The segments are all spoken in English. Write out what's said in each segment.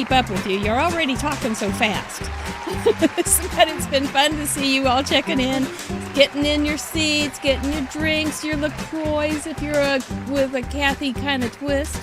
keep up with you. You're already talking so fast. But it's been fun to see you all checking in, getting in your seats, getting your drinks, your LaCroix if you're with a Cathy kind of twist.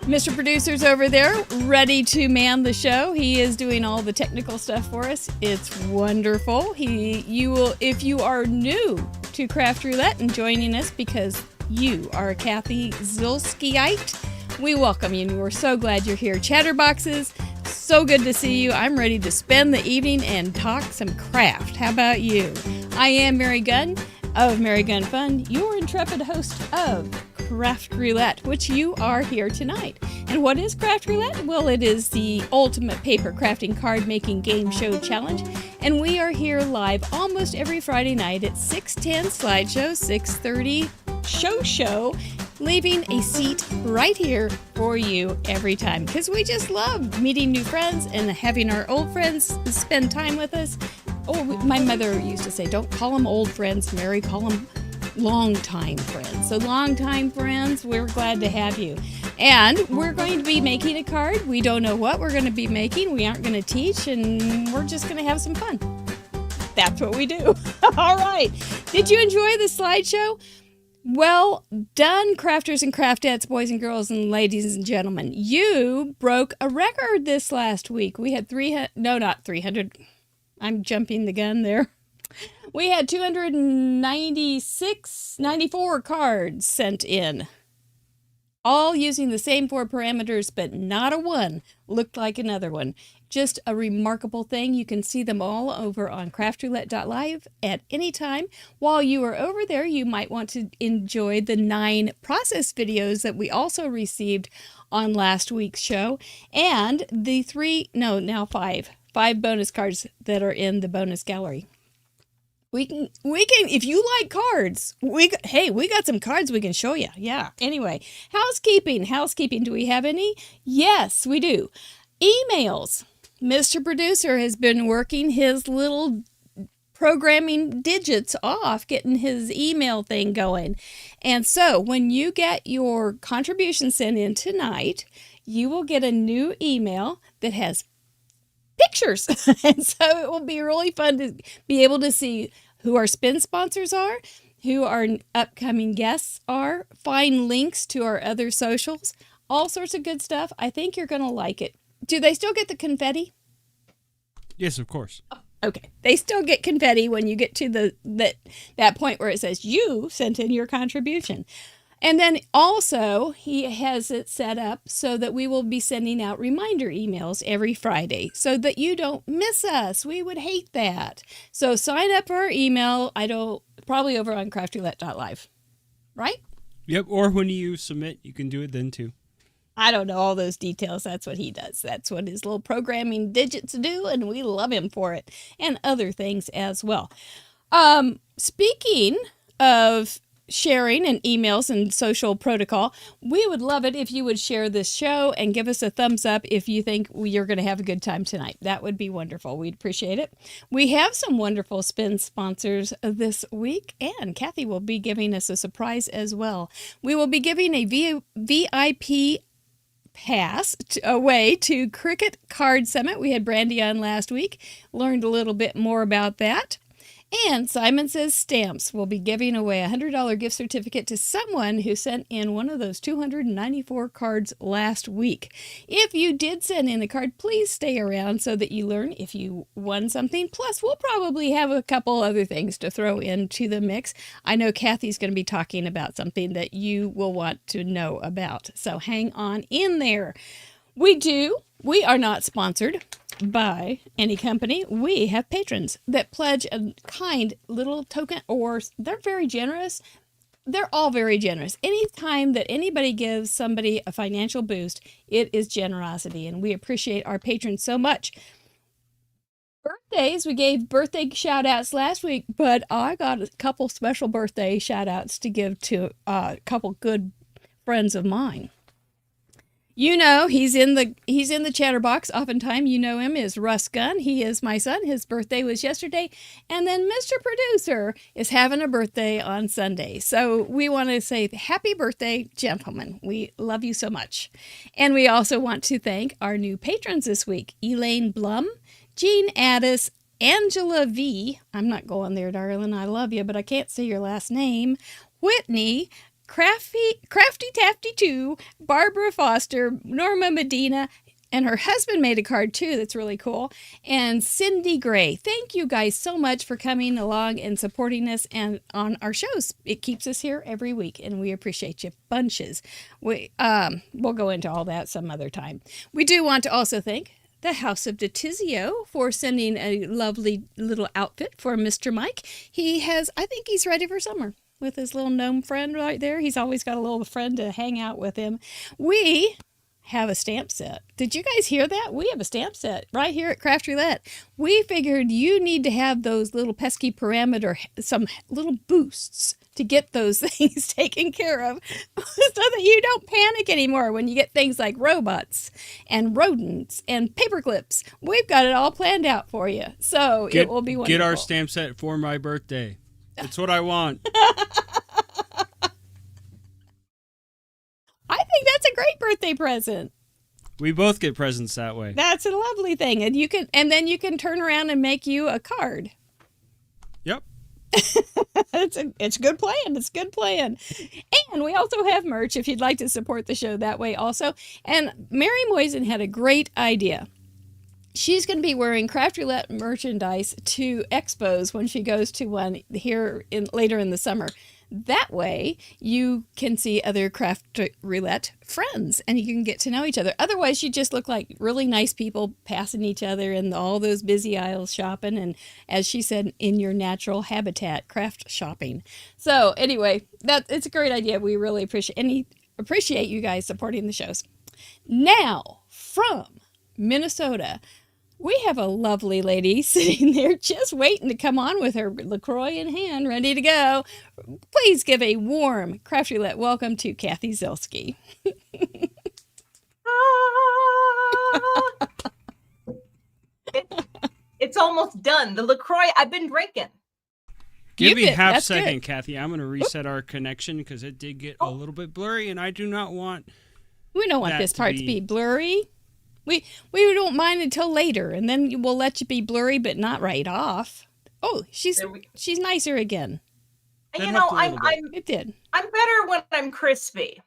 Mr. Producer's over there, ready to man the show. He is doing all the technical stuff for us. It's wonderful. If you are new to Craft Roulette and joining us because you are a Cathy Zielskeite, we welcome you, and we're so glad you're here. Chatterboxes, so good to see you. I'm ready to spend the evening and talk some craft. How about you? I am Mary Gunn of Mary Gunn Fun, your intrepid host of Craft Roulette, which you are here tonight. And what is Craft Roulette? Well, it is the ultimate paper crafting card making game show challenge. And we are here live almost every Friday night at 6:10 slideshow, 6:30 show, leaving a seat right here for you every time. Because we just love meeting new friends and having our old friends spend time with us. Oh, my mother used to say, don't call them old friends, Mary, call them long-time friends. So long-time friends, we're glad to have you. And we're going to be making a card. We don't know what we're going to be making. We aren't going to teach, and we're just going to have some fun. That's what we do. All right. Did you enjoy the slideshow? Well done, crafters and craftettes, boys and girls, and ladies and gentlemen. You broke a record this last week. We had not 300. I'm jumping the gun there. We had 94 cards sent in, all using the same 4 parameters, but not a one looked like another one. Just a remarkable thing. You can see them all over on craftroulette.live at any time. While you are over there, you might want to enjoy the 9 process videos that we also received on last week's show, and the 5 bonus cards that are in the bonus gallery. We can, if you like cards, we got some cards we can show you. Yeah. Anyway, housekeeping. Do we have any? Yes, we do. Emails. Mr. Producer has been working his little programming digits off, getting his email thing going. And so when you get your contribution sent in tonight, you will get a new email that has pictures. And so it will be really fun to be able to see who our spin sponsors are, who our upcoming guests are, find links to our other socials, all sorts of good stuff. I think you're going to like it. Do they still get the confetti? Yes, of course. Okay. They still get confetti when you get to that point where it says you sent in your contribution. And then also, he has it set up so that we will be sending out reminder emails every Friday so that you don't miss us. We would hate that. So sign up for our email. Probably over on craftroulette.live, right? Yep, or when you submit, you can do it then too. I don't know all those details. That's what he does. That's what his little programming digits do, and we love him for it, and other things as well. Speaking of sharing and emails and social protocol, we would love it if you would share this show and give us a thumbs up if you think you're going to have a good time tonight. That would be wonderful. We'd appreciate it. We have some wonderful spin sponsors this week, and Cathy will be giving us a surprise as well. We will be giving a VIP pass away to Cricket Card Summit. We had Brandy on last week, learned a little bit more about that. And Simon Says Stamps will be giving away a $100 gift certificate to someone who sent in one of those 294 cards last week. If you did send in a card, please stay around so that you learn if you won something. Plus, we'll probably have a couple other things to throw into the mix. I know Cathy's going to be talking about something that you will want to know about. So hang on in there. We are not sponsored by any company. We have patrons that pledge a kind little token, or they're very generous. They're all very generous. Anytime that anybody gives somebody a financial boost, it is generosity, and we appreciate our patrons so much. Birthdays, we gave birthday shout outs last week, but I got a couple special birthday shout outs to give to a couple good friends of mine. You know, he's in the chatterbox. Oftentimes, you know him as Russ Gunn. He is my son. His birthday was yesterday. And then Mr. Producer is having a birthday on Sunday. So we want to say happy birthday, gentlemen. We love you so much. And we also want to thank our new patrons this week, Elaine Blum, Jean Addis, Angela V. I'm not going there, darling. I love you, but I can't say your last name. Whitney, Crafty Tafty 2, Barbara Foster, Norma Medina, and her husband made a card too that's really cool, and Cindy Gray. Thank you guys so much for coming along and supporting us and on our shows. It keeps us here every week, and we appreciate you bunches. We'll go into all that some other time. We do want to also thank the House of DeTizio for sending a lovely little outfit for Mr. Mike. I think he's ready for summer with his little gnome friend right there. He's always got a little friend to hang out with him. We have a stamp set. Did you guys hear that? We have a stamp set right here at Craft Roulette. We figured you need to have those little pesky parameter, some little boosts to get those things taken care of so that you don't panic anymore when you get things like robots and rodents and paper clips. We've got it all planned out for you. So it will be wonderful. Get our stamp set for my birthday. That's what I want. I think that's a great birthday present. We both get presents that way. That's a lovely thing. And then you can turn around and make you a card. Yep. It's a good plan. It's a good plan. And we also have merch if you'd like to support the show that way also. And Mary Moisen had a great idea. She's going to be wearing Craft Roulette merchandise to expos when she goes to one here later in the summer. That way, you can see other Craft Roulette friends, and you can get to know each other. Otherwise, you just look like really nice people passing each other in all those busy aisles shopping, and as she said, in your natural habitat, craft shopping. So anyway, it's a great idea. We really appreciate you guys supporting the shows. Now, from Minnesota, we have a lovely lady sitting there just waiting to come on with her LaCroix in hand, ready to go. Please give a warm Craft Roulette welcome to Cathy Zielske. It's almost done. The LaCroix I've been drinking. Give me half That's second, good. Cathy. I'm going to reset our connection because it did get a little bit blurry, and I do not want We don't want that this to part to be blurry. We don't mind until later, and then we'll let you be blurry, but not right off. Oh, she's nicer again. That You know, helped a little bit. It did. I'm better when I'm crispy.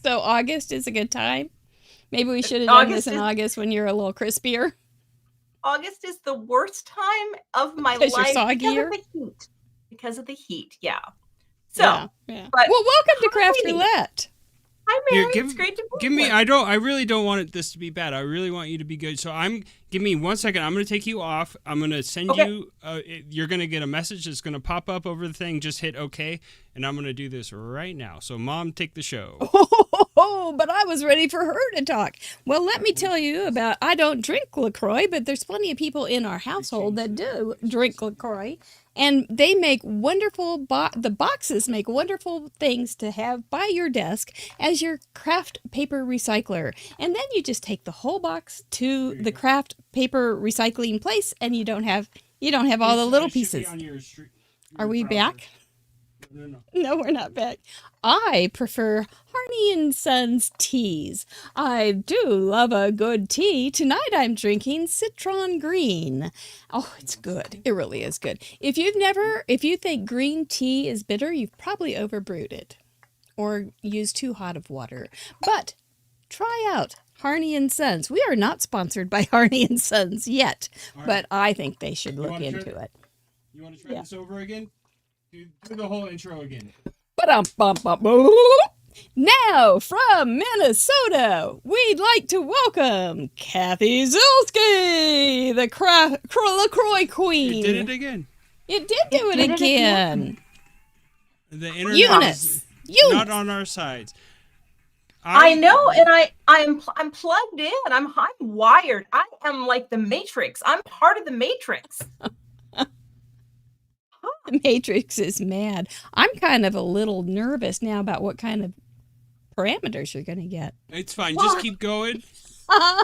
So August is a good time. Maybe we should have done this in August when you're a little crispier. August is the worst time of my Because you're life soggier? because of the heat. Yeah. So, yeah. but Well, welcome to Craft hi. Roulette. Hi, Mary. Here, It's great to be give me. here. I really don't want this to be bad. I really want you to be good. So give me 1 second. I'm going to take you off. I'm going to send you. You're going to get a message that's going to pop up over the thing. Just hit OK, and I'm going to do this right now. So, Mom, take the show. Oh, but I was ready for her to talk. Well, let me tell you about. I don't drink LaCroix, but there's plenty of people in our household that do drink LaCroix. And they make wonderful, the boxes make wonderful things to have by your desk as your craft paper recycler. And then you just take the whole box to the craft paper recycling place, and you don't have all the little pieces. Are we back? No, we're not back. I prefer Harney and Sons teas. I do love a good tea. Tonight I'm drinking Citron Green. Oh, it's good. It really is good. If you think green tea is bitter, you've probably overbrewed it or used too hot of water. But try out Harney and Sons. We are not sponsored by Harney and Sons yet, but I think they should look into it. You want to try this over again? Do the whole intro again. Now, from Minnesota, we'd like to welcome Cathy Zielske, the LaCroix Queen. It did it again. It did do it again. The internet Eunice. is not on our sides. I know, and I'm plugged in. I'm wired. I am like the Matrix. I'm part of the Matrix. The Matrix is mad. I'm kind of a little nervous now about what kind of parameters you're going to get. It's fine. Just keep going.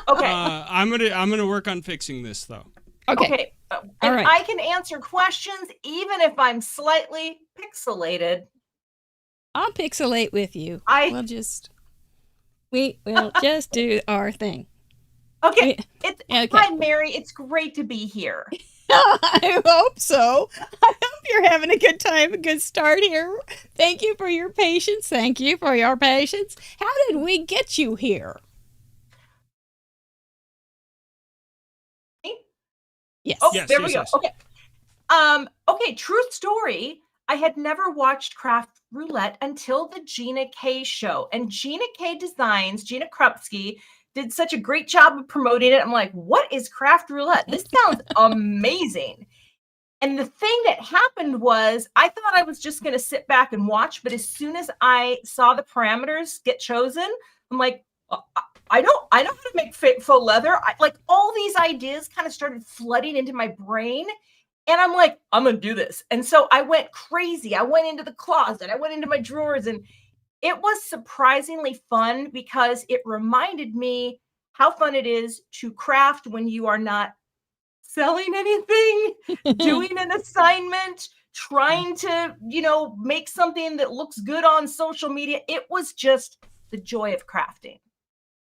Okay. I'm gonna work on fixing this though. Okay. All And right. I can answer questions even if I'm slightly pixelated. I'll pixelate with you. I- We'll just do our thing. Okay. Okay. Hi, Mary. It's great to be here. I hope so. I hope you're having a good time, a good start here. Thank you for your patience. Thank you for your patience. How did we get you here? Yes. Oh, Yes, there yes, we go. yes. Okay. Okay, true story. I had never watched Craft Roulette until the Gina K show. And Gina K Designs, Gina Krupski, did such a great job of promoting it. I'm like, what is Craft Roulette? This sounds amazing. And the thing that happened was I thought I was just going to sit back and watch. But as soon as I saw the parameters get chosen, I'm like, I know how to make faux leather. Like all these ideas kind of started flooding into my brain. And I'm like, I'm going to do this. And so I went crazy. I went into the closet. I went into my drawers. And it was surprisingly fun because it reminded me how fun it is to craft when you are not selling anything, doing an assignment, trying to, make something that looks good on social media. It was just the joy of crafting.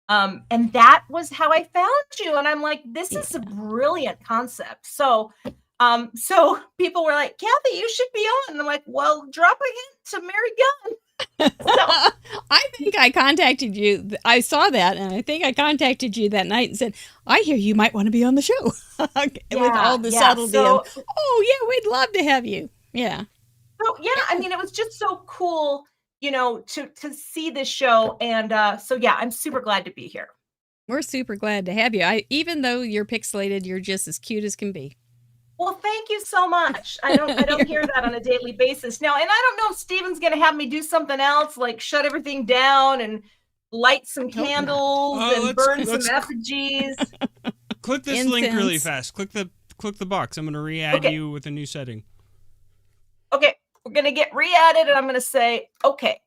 And that was how I found you. And I'm like, this is a brilliant concept. So people were like, Cathy, you should be on. And I'm like, well, drop a hint to Mary Gunn. I think I contacted you. I saw that, and I think I contacted you that night and said, I hear you might want to be on the show. With all the subtlety of, we'd love to have you. Yeah. So, I mean, it was just so cool, to see this show. And I'm super glad to be here. We're super glad to have you. Even though you're pixelated, you're just as cute as can be. Well, thank you so much. I don't hear that on a daily basis now. And I don't know if Steven's going to have me do something else, like shut everything down and light some candles and burn some effigies. Click this link really fast. Click the box. I'm going to re-add you with a new setting. Okay, we're going to get re-added, and I'm going to say, okay.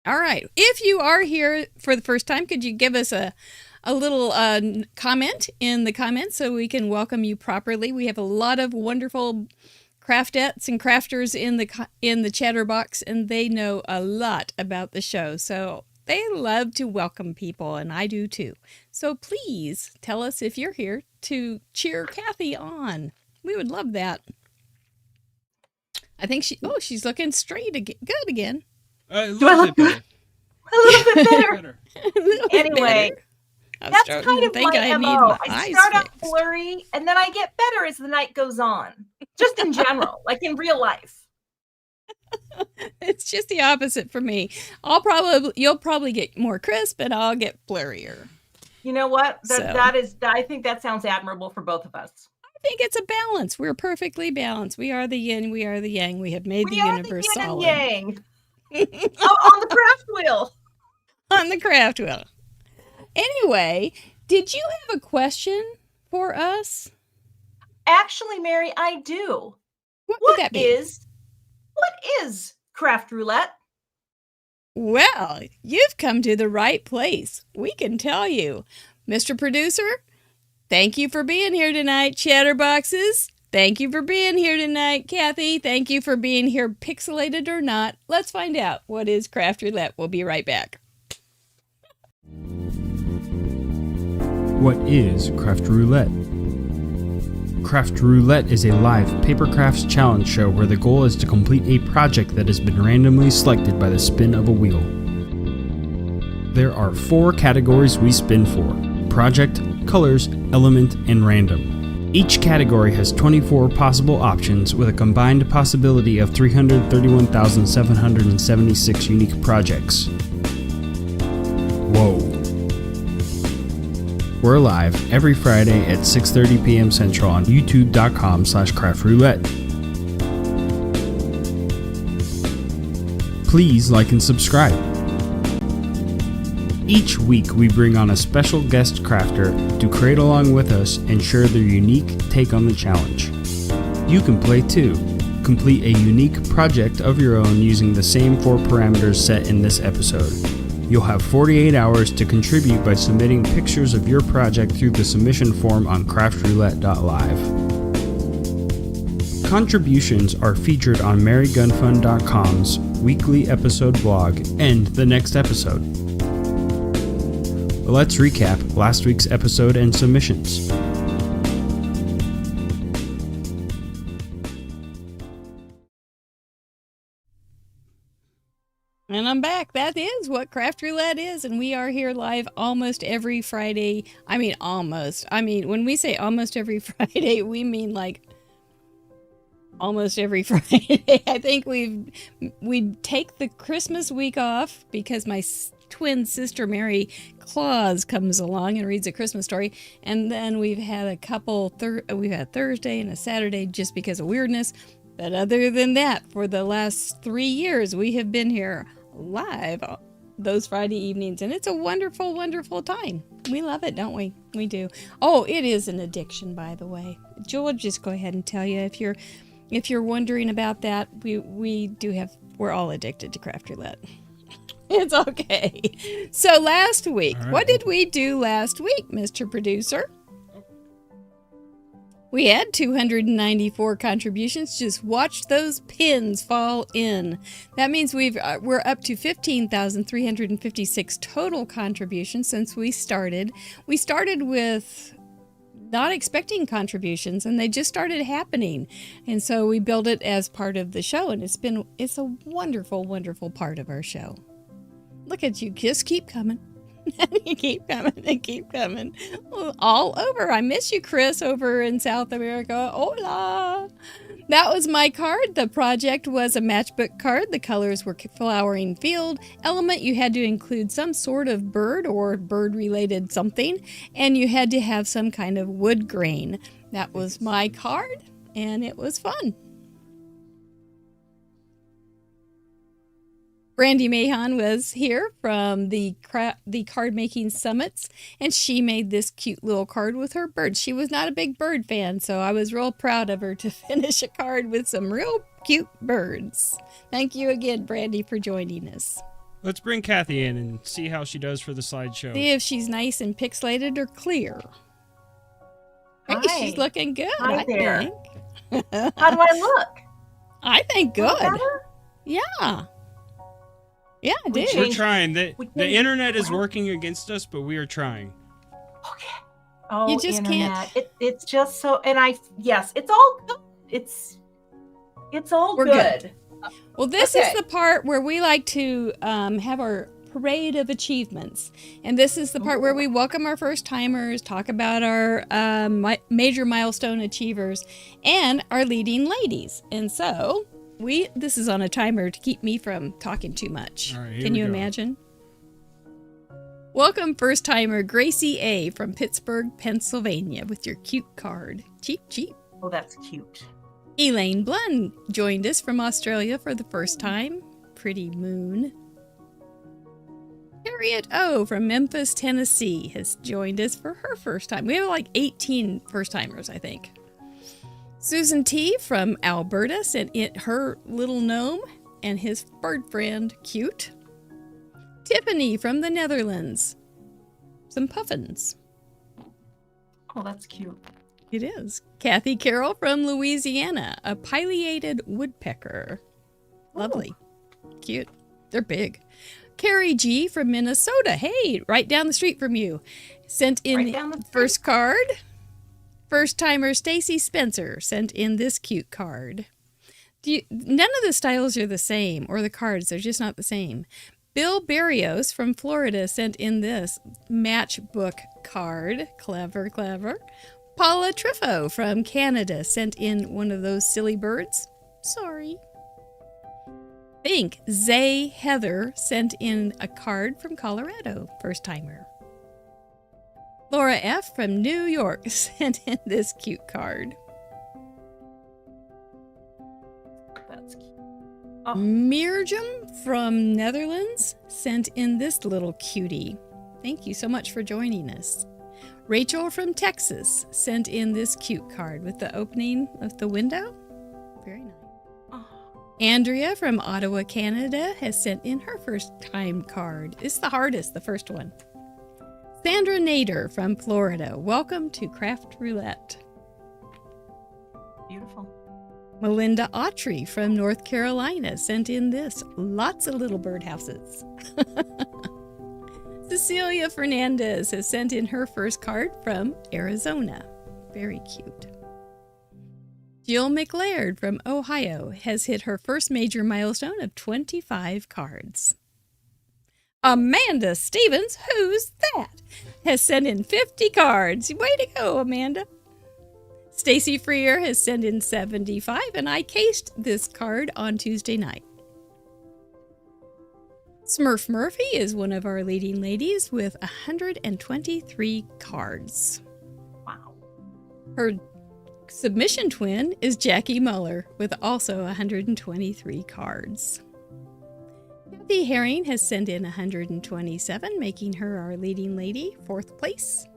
All right. If you are here for the first time, could you give us a little comment in the comments so we can welcome you properly? We have a lot of wonderful craftettes and crafters in the chatterbox, and they know a lot about the show. So they love to welcome people, and I do too. So please tell us if you're here to cheer Cathy on. We would love that. I think she's looking straight again. Good again. A little bit better. A little bit better. Anyway. Better. That's kind of my MO. I start out blurry, and then I get better as the night goes on. Just in general, like in real life. It's just the opposite for me. You'll probably get more crisp, and I'll get blurrier. You know what? I think that sounds admirable for both of us. I think it's a balance. We're perfectly balanced. We are the yin, we are the yang. We have made the universe solid. We are the yin and yang. On the craft wheel. On the craft wheel. Anyway, did you have a question for us? Actually, Mary, I do. What would that be? What is Craft Roulette? Well, you've come to the right place. We can tell you. Mr. Producer, thank you for being here tonight, Chatterboxes. Thank you for being here tonight, Cathy. Thank you for being here, pixelated or not. Let's find out what is Craft Roulette. We'll be right back. What is Craft Roulette? Craft Roulette is a live paper crafts challenge show where the goal is to complete a project that has been randomly selected by the spin of a wheel. There are 4 categories we spin for: project, colors, element, and random. Each category has 24 possible options with a combined possibility of 331,776 unique projects. Whoa. We're live every Friday at 6:30 p.m. Central on youtube.com/craftroulette. Please like and subscribe. Each week we bring on a special guest crafter to create along with us and share their unique take on the challenge. You can play too. Complete a unique project of your own using the same 4 parameters set in this episode. You'll have 48 hours to contribute by submitting pictures of your project through the submission form on craftroulette.live. Contributions are featured on marygunfund.com's weekly episode blog and the next episode. Let's recap last week's episode and submissions. And I'm back. That is what Craft Roulette is, and we are here live almost every Friday. I mean, almost. I mean, when we say almost every Friday, we mean like almost every Friday. I think we take the Christmas week off because my twin sister Mary Claus comes along and reads a Christmas story, and then we've had a couple. We've had Thursday and a Saturday just because of weirdness. But other than that, for the last 3 years, we have been here live those Friday evenings, and it's a wonderful, wonderful time. We love it, don't we? We do. Oh, it is an addiction, by the way. Jewel, just go ahead and tell you if you're wondering about that. We're all addicted to Craft Roulette. It's okay. So last week, right. What did we do last week, Mr. Producer? We had 294 contributions. Just watch those pins fall in. That means we're up to 15,356 total contributions since we started. We started with not expecting contributions, and they just started happening. And so we built it as part of the show, and it's a wonderful, wonderful part of our show. Look at you, just keep coming. You keep coming and keep coming. All over. I miss you, Chris, over in South America. Hola. That was my card. The project was a matchbook card. The colors were flowering field. Element, you had to include some sort of bird or bird-related something, and you had to have some kind of wood grain. That was my card, and it was fun. Brandy Mahon was here from the card making summits, and she made this cute little card with her bird. She was not a big bird fan, so I was real proud of her to finish a card with some real cute birds. Thank you again, Brandy, for joining us. Let's bring Cathy in and see how she does for the slideshow. See if she's nice and pixelated or clear. Hey, Hi. she's looking good. Hi there. Think. How do I look? I think good. Better? Yeah. Yeah, I did. We're trying. The we can't- internet is working against us, but we are trying. Okay. Oh, You just internet. can't- It's just so, and yes, it's all good. It's all We're good. Well, this Okay. is the part where we like to have our parade of achievements. And this is the part where we welcome our first timers, talk about our major milestone achievers, and our leading ladies. And so this is on a timer to keep me from talking too much. All right, here Can we you go. imagine? Welcome first timer Gracie A from Pittsburgh, Pennsylvania with your cute card. Cheap, cheap. Oh, that's cute. Elaine Blund joined us from Australia for the first time. Pretty moon. Harriet O from Memphis, Tennessee has joined us for her first time. We have like 18 first timers, I think. Susan T from Alberta sent in her little gnome and his bird friend, cute. Tiffany from the Netherlands. Some puffins. Oh, that's cute. It is. Kathy Carroll from Louisiana, a pileated woodpecker. Lovely. Cute. They're big. Carrie G from Minnesota. Hey, right down the street from you. Sent in Right down the street. first card. First timer Stacy Spencer sent in this cute card. None of the styles are the same, or the cards, they're just not the same. Bill Barrios from Florida sent in this matchbook card. Clever, clever. Paula Trifo from Canada sent in one of those silly birds. Sorry. Think Zay Heather sent in a card from Colorado. First timer. Laura F. from New York sent in this cute card. That's cute. Oh, Mirjam from Netherlands sent in this little cutie. Thank you so much for joining us. Rachel from Texas sent in this cute card with the opening of the window. Very nice. oh. Andrea from Ottawa, Canada has sent in her first time card. It's the hardest, the first one. Sandra Nader from Florida. Welcome to Craft Roulette. Beautiful. Melinda Autry from North Carolina sent in this. Lots of little birdhouses. Cecilia Fernandez has sent in her first card from Arizona. Very cute. Jill McLaird from Ohio has hit her first major milestone of 25 cards. Amanda Stevens, who's that, has sent in 50 cards. Way to go, Amanda. Stacy Freer has sent in 75, and I cased this card on Tuesday night. Smurf Murphy is one of our leading ladies with 123 cards. Wow. Her submission twin is Jackie Muller with also 123 cards. Kathy Herring has sent in 127, making her our leading lady, 4th place.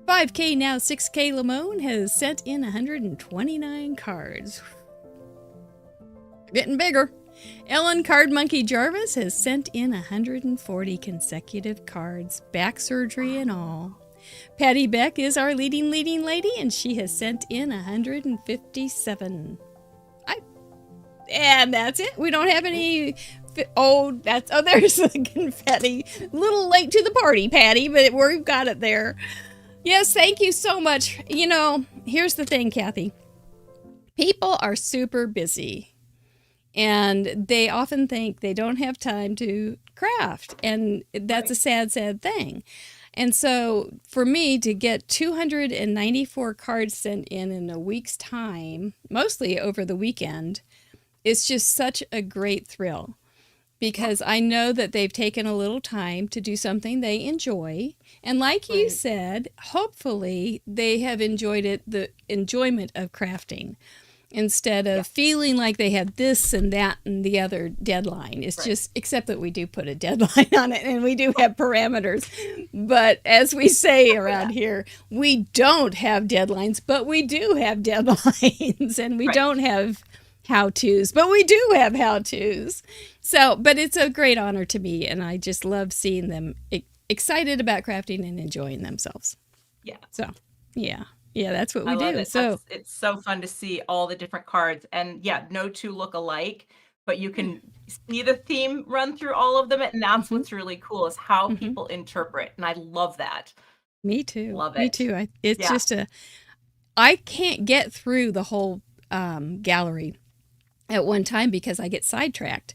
5K Now 6K Lamone has sent in 129 cards. Getting bigger. Ellen Card Monkey Jarvis has sent in 140 consecutive cards, back surgery and all. Patty Beck is our leading lady, and she has sent in 157. And that's it. We don't have any. There's the confetti. A little late to the party, Patty, but we've got it there. Yes, thank you so much. You know, here's the thing, Kathy. People are super busy, and they often think they don't have time to craft, and that's a sad, sad thing. And so for me to get 294 cards sent in a week's time, mostly over the weekend, it's just such a great thrill, because I know that they've taken a little time to do something they enjoy. And like you said, hopefully they have enjoyed it, the enjoyment of crafting, instead of feeling like they have this and that and the other deadline. It's just, except that we do put a deadline on it and we do have parameters. But as we say around here, we don't have deadlines, but we do have deadlines. And we don't have how-tos, but we do have how-tos. So, but it's a great honor to me, and I just love seeing them excited about crafting and enjoying themselves. Yeah. So, yeah, that's what we do. It. So it's so fun to see all the different cards, and no two look alike, but you can see the theme run through all of them, and that's what's really cool is how people interpret, and I love that. Me too. Love it. Me too. It's just I can't get through the whole gallery at one time because I get sidetracked.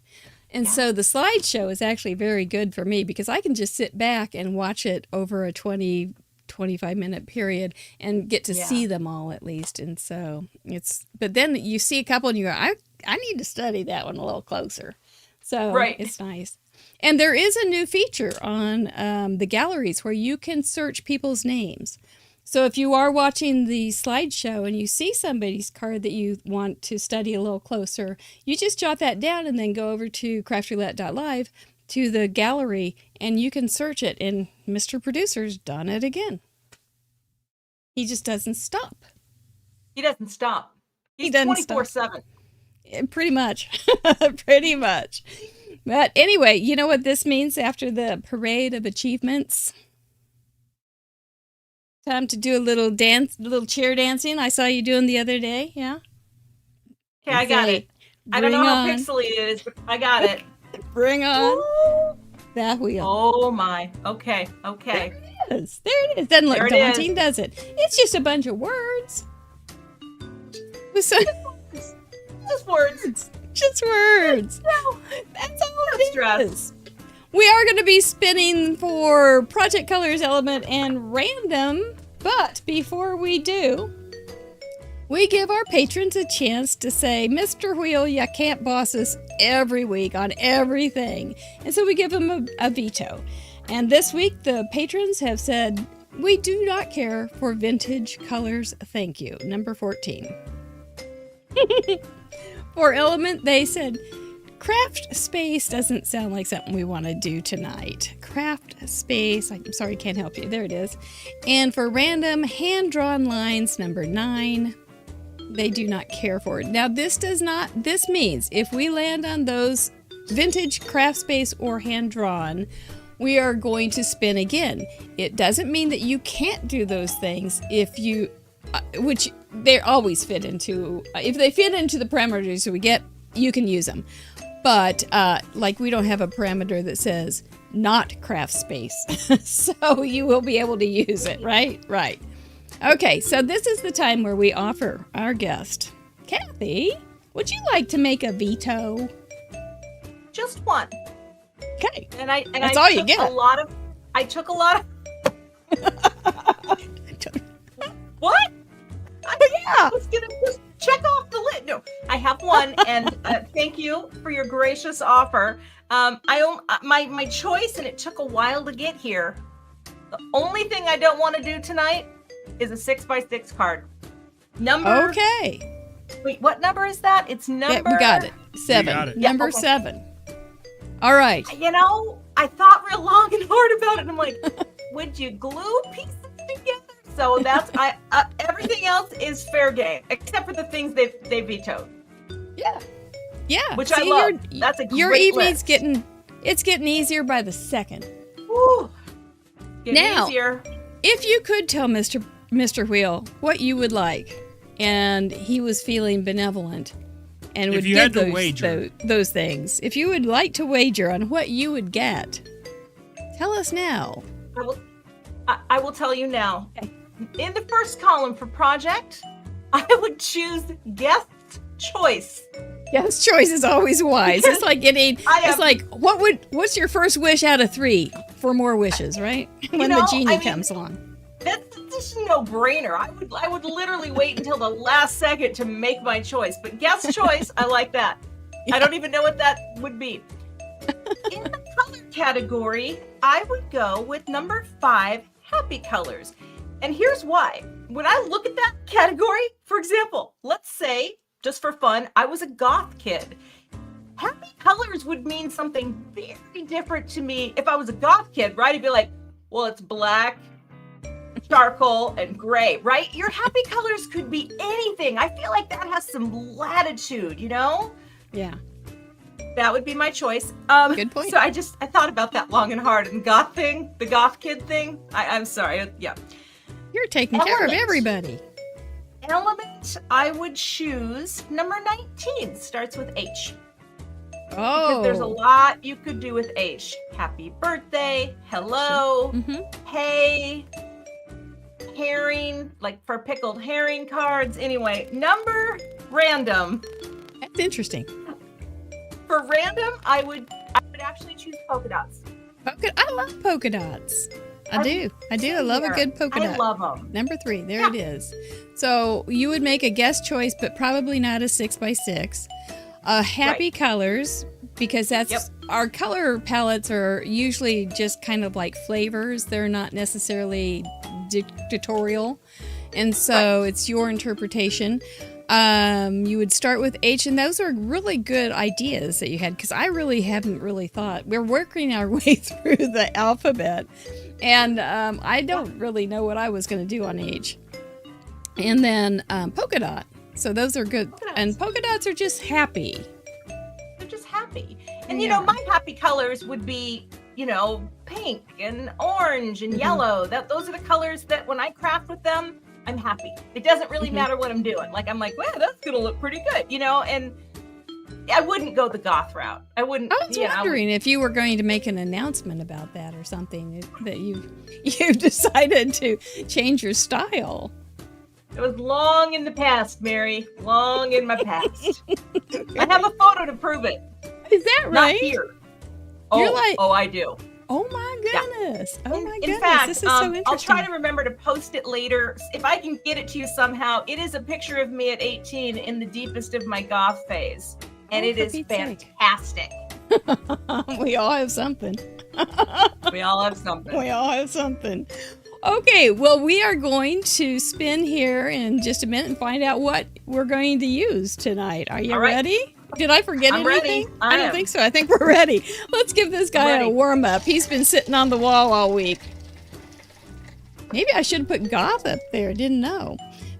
And so the slideshow is actually very good for me because I can just sit back and watch it over a 25 minute period and get to see them all at least. And so but then you see a couple and you go, I need to study that one a little closer. So it's nice. And there is a new feature on the galleries where you can search people's names. So if you are watching the slideshow and you see somebody's card that you want to study a little closer, you just jot that down and then go over to craftroulette.live to the gallery and you can search it. And Mr. Producer's done it again. He just doesn't stop. He doesn't stop. He's 24/7. Pretty much. Pretty much. But anyway, you know what this means after the parade of achievements? Time to do a little dance, a little chair dancing. I saw you doing the other day. Yeah. Okay, I got it. I don't know how pixely it is, but I got it. Bring on that wheel. Oh my. Okay. There it is. Doesn't look daunting, does it? It's just a bunch of words. Just words. Just words. That's all it is. We are going to be spinning for Project Colors Element and Random, but before we do, we give our patrons a chance to say, Mr. Wheel, you can't boss us every week on everything. And so we give them a veto. And this week, the patrons have said, we do not care for vintage colors, thank you. Number 14. For Element, they said, Craft Space doesn't sound like something we want to do tonight. Craft Space, I'm sorry, can't help you. There it is. And for Random, Hand-Drawn Lines, number 9. They do not care for it. Now, this means if we land on those vintage, craft space, or hand-drawn, we are going to spin again. It doesn't mean that you can't do those things if you, which they always fit into, if they fit into the parameters we get, you can use them. But like we don't have a parameter that says not craft space. So you will be able to use it, right? Right. Okay, so this is the time where we offer our guest, Cathy, would you like to make a veto? Just one. Okay. That's all you get. I took a lot of. What? I was gonna just check off the list. No, I have one, and thank you for your gracious offer. My choice, and it took a while to get here. The only thing I don't want to do tonight is a 6x6 card. Number. Okay. Wait, what number is that? It's number. Yeah, we got it. 7. got it. Number 7. All right. You know, I thought real long and hard about it, and I'm like, would you glue pieces together? So that's everything else is fair game, except for the things they vetoed. Yeah. Yeah. Which I love. That's a great your evening's list. getting easier by the second. Woo. Getting Now, easier. if you could tell Mr. Wheel what you would like, and he was feeling benevolent, and If would you give had to wager. those things, if you would like to wager on what you would get, tell us now. I will tell you now. Okay. In the first column for project, I would choose guest choice. Yes, choice is always wise. It's like getting. I am- What's your first wish out of 3? 4 more wishes, right? When the genie comes along. That's just a no-brainer. I would literally wait until the last second to make my choice. But guest choice, I like that. Yeah. I don't even know what that would be. In the color category, I would go with number 5, happy colors. And here's why. When I look at that category, for example, let's say, just for fun, I was a goth kid. Happy colors would mean something very different to me if I was a goth kid, right? I'd be like, well, it's black, charcoal, and gray, right? Your happy colors could be anything. I feel like that has some latitude, you know? Yeah. That would be my choice. Good point. So I thought about that long and hard. And the goth kid thing, I'm sorry. Yeah. You're taking care of Element. everybody. Element, I would choose number 19. Starts with H. Oh. Because there's a lot you could do with H. Happy birthday, hello, hey, herring, like for pickled herring cards. Anyway, number random. That's interesting. For random, I would actually choose polka dots. I love polka dots. I do. I love a good polka dot. I love them. Number 3. There it is. So you would make a guest choice, but probably not a 6x6. Happy colors, because that's our color palettes are usually just kind of like flavors. They're not necessarily dictatorial. And so it's your interpretation. You would start with H, and those are really good ideas that you had, because I really haven't really thought. We're working our way through the alphabet, and I don't really know what I was going to do on H. And then polka dot. So those are good. And polka dots are just happy. They're just happy. And, you know, my happy colors would be, you know, pink and orange and yellow. Those are the colors that when I craft with them, I'm happy. It doesn't really matter what I'm doing. Like, I'm like, well, that's going to look pretty good, you know? And I wouldn't go the goth route. I wouldn't. I was wondering if you were going to make an announcement about that or something, that you've decided to change your style. It was long in the past, Mary. Long in my past. I have a photo to prove it. Is that right? Not here. Oh, I do. Oh my goodness. Yeah. Oh my goodness. In fact, this is so interesting. I'll try to remember to post it later. If I can get it to you somehow, it is a picture of me at 18 in the deepest of my goth phase. And it is fantastic. We all have something. We all have something. We all have something. Okay, well, we are going to spin here in just a minute and find out what we're going to use tonight. Are you ready? Did I forget I'm anything? ready. I don't think so. I think we're ready. Let's give this guy a warm up. He's been sitting on the wall all week. Maybe I should have put goth up there. Didn't know.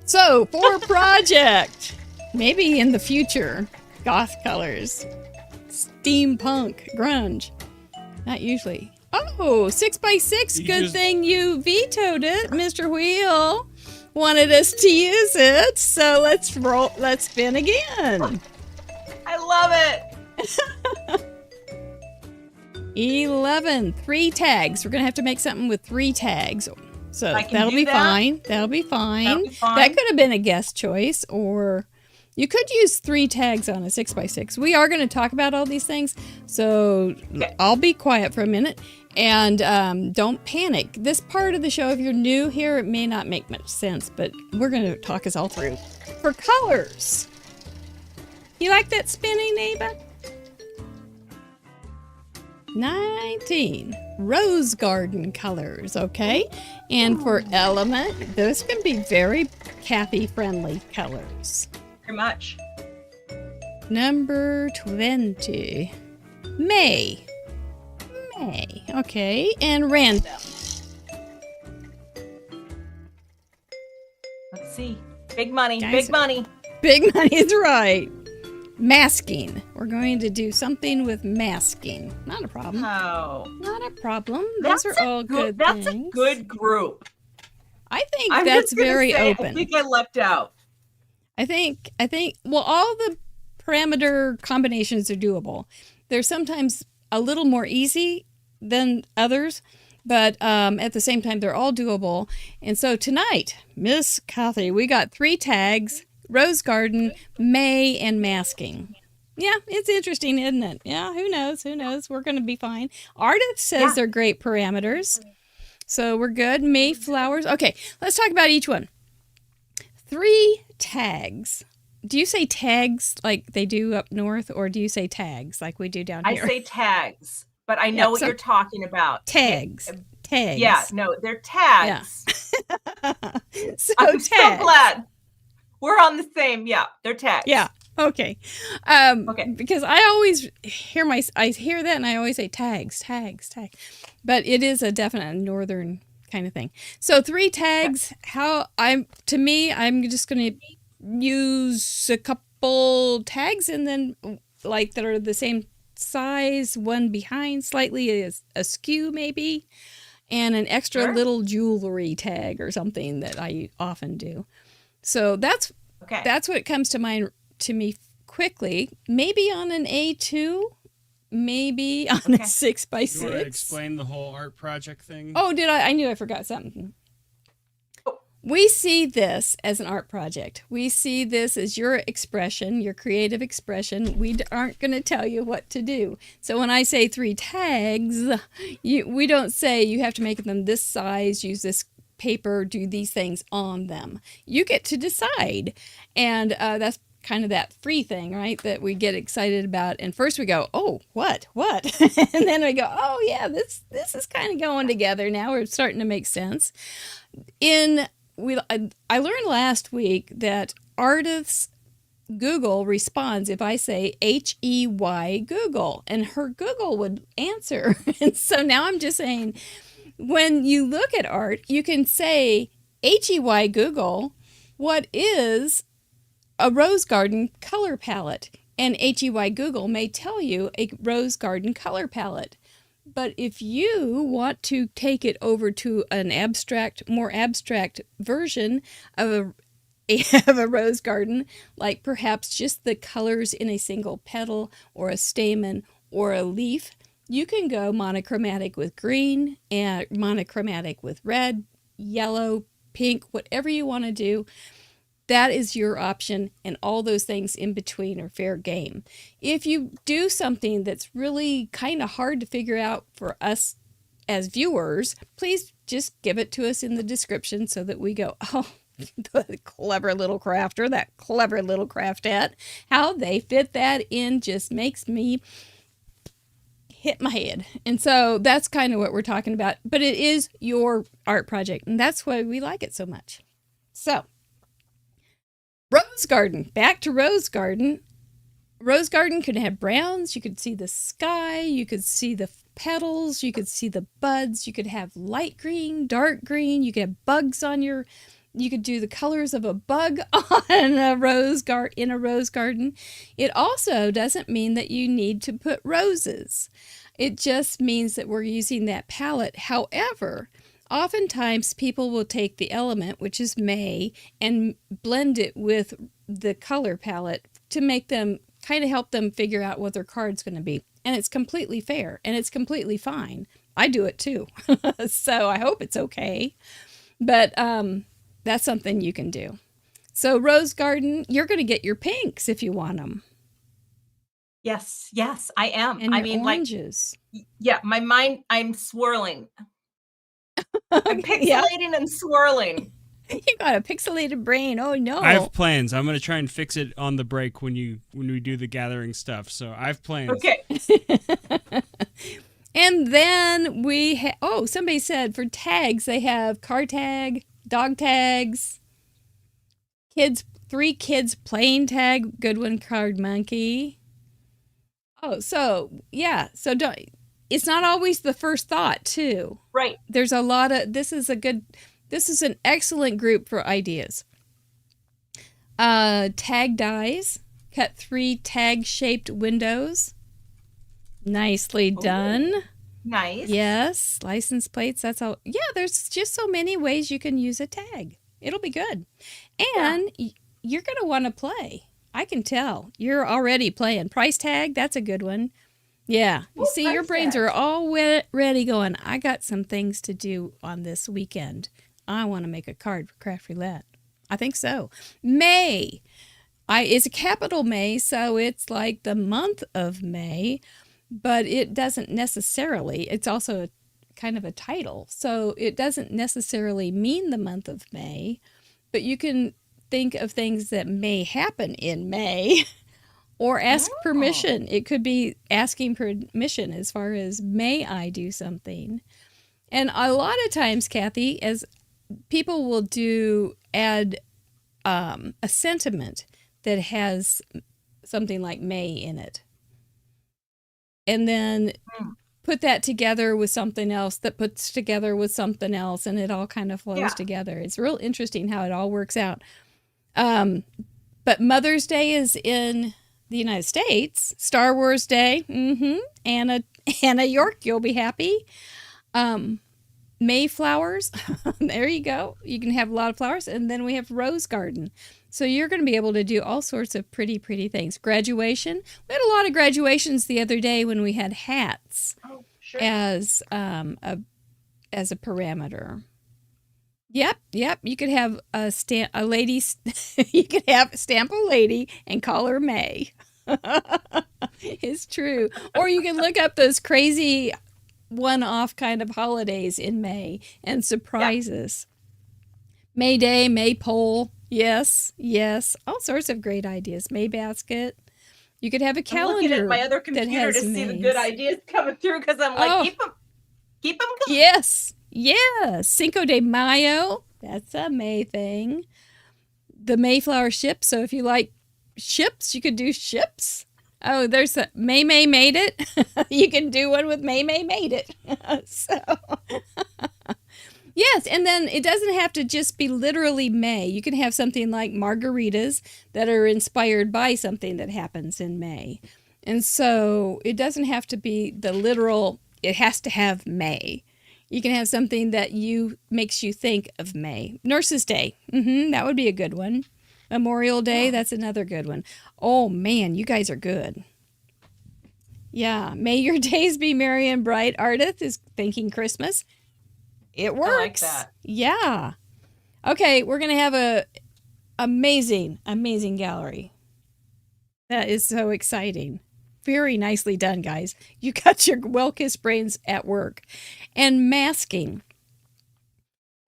So, for project, maybe in the future, goth colors, steampunk, grunge. Not usually. Oh, 6x6. Good thing you vetoed it. Mr. Wheel wanted us to use it. So let's spin again. I love it. 11. 3 tags. We're going to have to make something with 3 tags. So that'll be fine. That'll be fine. That could have been a guest choice, or you could use 3 tags on a 6x6. We are going to talk about all these things, so I'll be quiet for a minute. And don't panic. This part of the show, if you're new here, it may not make much sense, but we're going to talk us all through. For colors, you like that spinning, Ava? 19. Rose garden colors, okay? And for element, those can be very Cathy-friendly colors. Very much. Number 20. May. Okay, and random. Let's see. Big money, Guys, big money. Big money is right. Masking. We're going to do something with masking. Not a problem. Oh. Not a problem. Those are all good things. That's a good group. I think that's very open. I think I left out. I think, well, all the parameter combinations are doable. They're sometimes a little more easy than others, but at the same time, they're all doable. And so tonight, Miss Cathy, we got 3 tags: Rose Garden, May, and masking. Yeah, it's interesting, isn't it? Yeah, who knows? We're going to be fine. Artist says they're great parameters. So we're good. Mayflowers. Okay, let's talk about each one. 3 tags. Do you say tags like they do up north, or do you say tags like we do down here? I say tags, but I know what you're talking about. Tags. Tags. Yeah, no, they're tags. Yeah. I'm so glad. We're on the same. Yeah, they're tags. Yeah. Okay. Okay. Because I always hear that and I always say tags. But it is a definite northern kind of thing. So 3 tags. I'm just going to use a couple tags and then like that are the same size, one behind, slightly askew maybe, and an extra little jewelry tag or something that I often do. So that's what comes to mind to me quickly. Maybe on an A2, maybe on a 6x6. You want to explain the whole art project thing? Oh, did I? I knew I forgot something. We see this as an art project. We see this as your expression, your creative expression. We aren't going to tell you what to do. So when I say 3 tags, we don't say you have to make them this size, use this paper, do these things on them. You get to decide. And that's kind of that free thing, right? That we get excited about. And first we go, oh, what? And then we go, oh, yeah, this is kind of going together. Now we're starting to make sense. I learned last week that artists Google responds if I say HEY Google, and her Google would answer. And so now I'm just saying, when you look at art, you can say HEY Google, what is a rose garden color palette? And HEY Google may tell you a rose garden color palette. But if you want to take it over to an more abstract version of a rose garden, like perhaps just the colors in a single petal or a stamen or a leaf, you can go monochromatic with green and monochromatic with red, yellow, pink, whatever you want to do. That is your option, and all those things in between are fair game. If you do something that's really kind of hard to figure out for us as viewers, please just give it to us in the description so that we go, oh, the clever little crafter, that clever little craftette, how they fit that in just makes me hit my head. And so that's kind of what we're talking about. But it is your art project, and that's why we like it so much. So, Rose garden. Back to rose garden. Rose garden could have browns. You could see the sky. You could see the petals. You could see the buds. You could have light green, dark green. You could have bugs on your You could do the colors of a bug on a in a rose garden. It also doesn't mean that you need to put roses. It just means that we're using that palette. However, oftentimes people will take the element, which is May, and blend it with the color palette to make them kind of help them figure out what their card's going to be. And it's completely fair and it's completely fine. I do it too. So I hope it's okay. But that's something you can do. So rose garden, you're going to get your pinks if you want them. Yes, I am. And I your mean, oranges. yeah, my mind, I'm swirling. I'm Yeah. pixelating and swirling. You got a pixelated brain. Oh no. I have plans. I'm going to try and fix it on the break when we do the gathering stuff. So I have plans. Okay. And then we somebody said for tags they have car tag, dog tags, 3 kids playing tag, good one, card monkey. Oh, so yeah, so don't. It's not always the first thought too. Right. There's a lot of. This is an excellent group for ideas. Tag dies. Cut 3 tag-shaped windows. Nicely done. Ooh, nice. Yes, license plates. That's all. Yeah, there's just so many ways you can use a tag. It'll be good, and you're gonna want to play. I can tell you're already playing. Price tag. That's a good one. Yeah, you see, your brains are already going. I got some things to do on this weekend. I want to make a card for Craft Roulette. I think so. May. It's a capital May, so it's like the month of May, but it doesn't necessarily. It's also kind of a title, so it doesn't necessarily mean the month of May, but you can think of things that may happen in May or ask permission. It could be asking permission as far as, may I do something? And a lot of times, Cathy, as people will add a sentiment that has something like May in it. And then put that together with something else that puts together with something else, and it all kind of flows together. It's real interesting how it all works out. But Mother's Day is in the United States. Star Wars Day. Anna York, you'll be happy. Mayflowers. There you go. You can have a lot of flowers. And then we have Rose Garden. So you're going to be able to do all sorts of pretty, pretty things. Graduation. We had a lot of graduations the other day when we had hats as a parameter. Yep. You could have a lady. You could stamp a lady and call her May. It's true. Or you can look up those crazy one-off kind of holidays in May and surprises. May Day, Maypole. Yes. All sorts of great ideas. May basket. You could have a calendar. I'm looking at my other computer to see the good ideas coming through because I'm like, keep them coming. Yes. Cinco de Mayo. That's a May thing. The Mayflower ship. So if you like ships, you could do ships. Oh, there's a May made it. You can do one with May made it. So, yes, and then it doesn't have to just be literally May. You can have something like margaritas that are inspired by something that happens in May. And so it doesn't have to be the literal, it has to have May. You can have something that makes you think of May. Nurses Day. That would be a good one. Memorial Day, that's another good one. Oh, man, you guys are good. Yeah, may your days be merry and bright. Ardith is thinking Christmas. It works. I like that. Yeah. Okay, we're going to have a amazing gallery. That is so exciting. Very nicely done, guys. You got your well-kissed brains at work. And masking.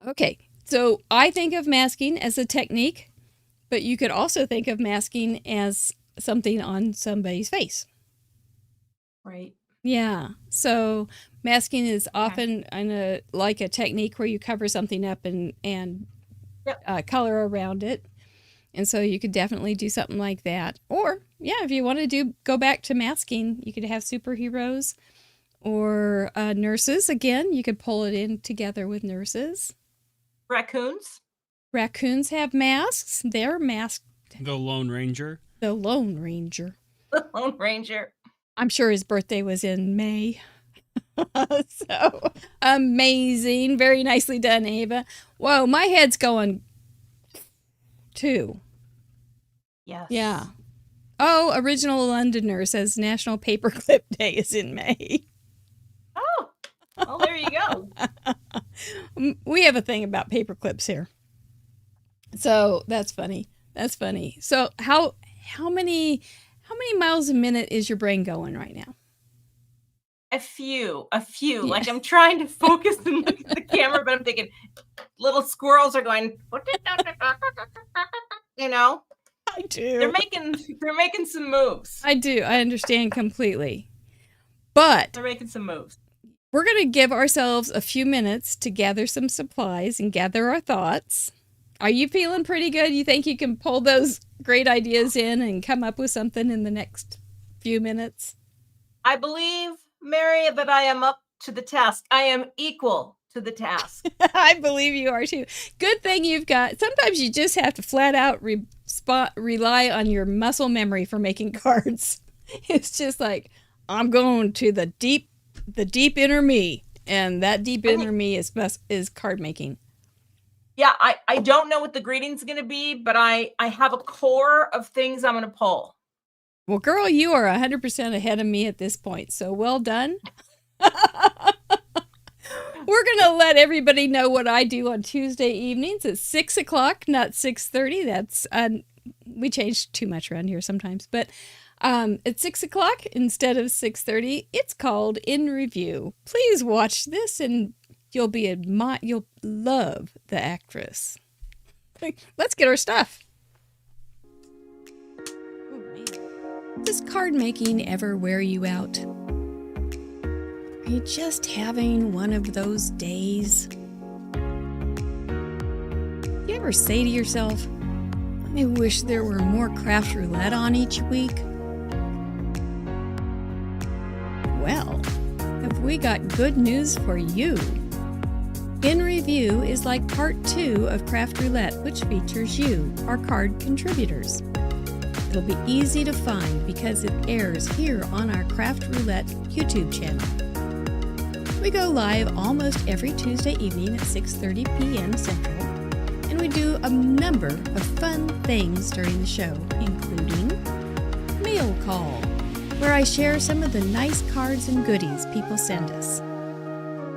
Okay, so I think of masking as a technique, but you could also think of masking as something on somebody's face. Right. Yeah. So masking is often like a technique where you cover something up and color around it. And so you could definitely do something like that. Or, if you want to go back to masking, you could have superheroes or nurses. Again, you could pull it in together with nurses. Raccoons. Raccoons have masks. They're masked. The Lone Ranger. The Lone Ranger. The Lone Ranger. I'm sure his birthday was in May. So amazing. Very nicely done, Ava. Whoa, my head's going too. Yes. Yeah. Oh, Original Londoner says National Paperclip Day is in May. Oh, well, there you go. We have a thing about paperclips here. So that's funny. That's funny. So how many miles a minute is your brain going right now? A few. Yeah. Like I'm trying to focus and look at the camera, but I'm thinking little squirrels are going, you know? I do. They're making some moves. I do. I understand completely. But They're making some moves. we're going to give ourselves a few minutes to gather some supplies and gather our thoughts. Are you feeling pretty good? You think you can pull those great ideas in and come up with something in the next few minutes? I believe, Mary, that I am up to the task. I am equal to the task. I believe you are too. Good thing you've got. Sometimes you just have to flat out rely on your muscle memory for making cards. It's just like, I'm going to the deep inner me, and that deep inner me is card making. Yeah, I don't know what the greeting's going to be, but I have a core of things I'm going to pull. Well, girl, you are 100% ahead of me at this point, so well done. We're going to let everybody know what I do on Tuesday evenings at 6 o'clock, not 6:30. That's, we change too much around here sometimes, but at 6 o'clock instead of 6:30, it's called In Review. Please watch this and you'll love the actress. Let's get our stuff. Oh, man. Does card making ever wear you out? Are you just having one of those days? Do you ever say to yourself, I wish there were more craft roulette on each week? Well, have we got good news for you? In Review is like part 2 of Craft Roulette, which features you, our card contributors. It'll be easy to find because it airs here on our Craft Roulette YouTube channel. We go live almost every Tuesday evening at 6:30 p.m. Central, and we do a number of fun things during the show, including Mail Call, where I share some of the nice cards and goodies people send us.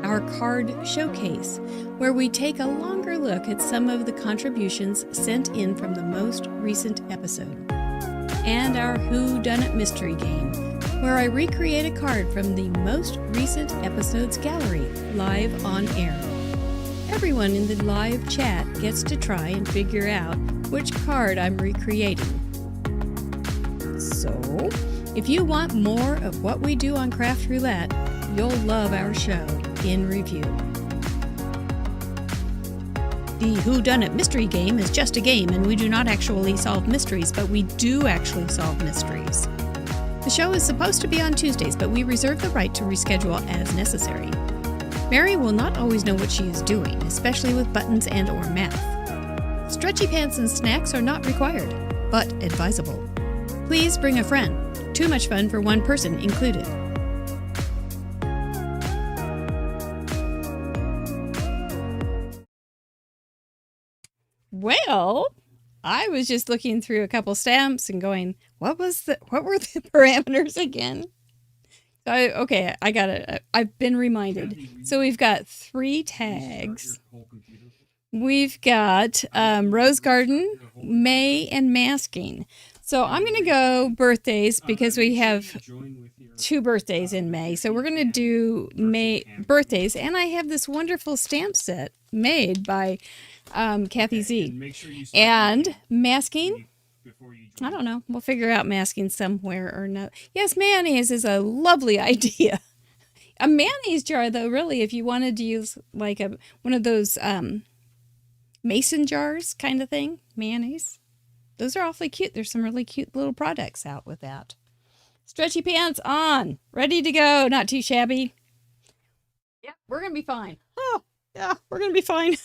Our Card Showcase, where we take a longer look at some of the contributions sent in from the most recent episode. And our Who Done It Mystery Game, where I recreate a card from the most recent episode's gallery, live on air. Everyone in the live chat gets to try and figure out which card I'm recreating. So, if you want more of what we do on Craft Roulette, you'll love our show, In Review. The Whodunit Mystery Game is just a game, and we do not actually solve mysteries, but we do actually solve mysteries. The show is supposed to be on Tuesdays, but we reserve the right to reschedule as necessary. Mary will not always know what she is doing, especially with buttons and/or math. Stretchy pants and snacks are not required, but advisable. Please bring a friend. Too much fun for one person included. Well, I was just looking through a couple stamps and going, what were the parameters again? So I got it. I've been reminded. So we've got 3 tags. We've got Rose Garden, May, and Masking. So I'm going to go birthdays because we have 2 birthdays in May. So we're going to do May birthdays. And I have this wonderful stamp set made by Cathy Z. And masking, I don't know. We'll figure out masking somewhere or not. Yes, mayonnaise is a lovely idea. A mayonnaise jar, though, really, if you wanted to use like one of those mason jars kind of thing, mayonnaise. Those are awfully cute. There's some really cute little products out with that. Stretchy pants on. Ready to go. Not too shabby. Yeah, we're going to be fine. Oh, yeah, we're going to be fine.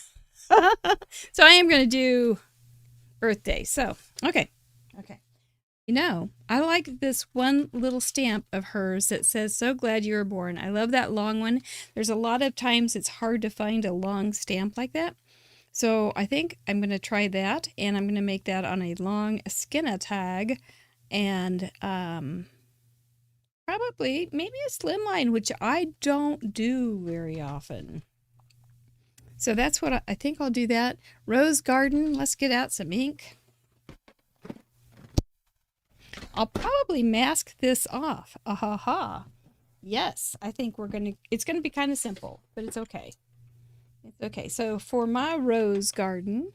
So I am going to do birthday. So, okay. You know, I like this one little stamp of hers that says, "So glad you were born." I love that long one. There's a lot of times it's hard to find a long stamp like that. So I think I'm going to try that, and I'm going to make that on a long skinna tag, and probably maybe a slimline, which I don't do very often. So that's what I think I'll do that. Rose garden, let's get out some ink. I'll probably mask this off. Ha. Yes, I think it's going to be kind of simple, but it's okay. It's okay. So for my rose garden,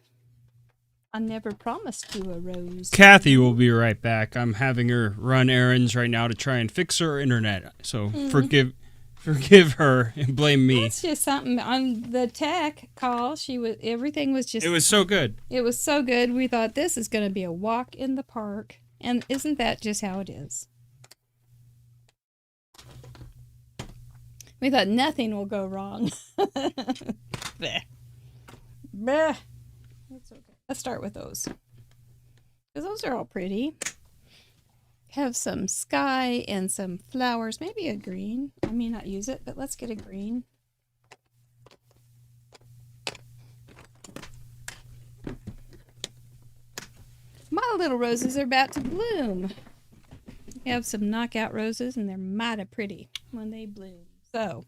I never promised you a rose. Cathy will be right back. I'm having her run errands right now to try and fix her internet. So forgive her and blame me. That's just something on the tech call. Everything was just. It was so good. It was so good. We thought this is going to be a walk in the park. And isn't that just how it is? We thought nothing will go wrong. Bleh. Bleh. It's okay. Let's start with those. Because those are all pretty. Have some sky and some flowers. Maybe a green. I may not use it, but let's get a green. My little roses are about to bloom. We have some knockout roses, and they're mighty pretty when they bloom. So,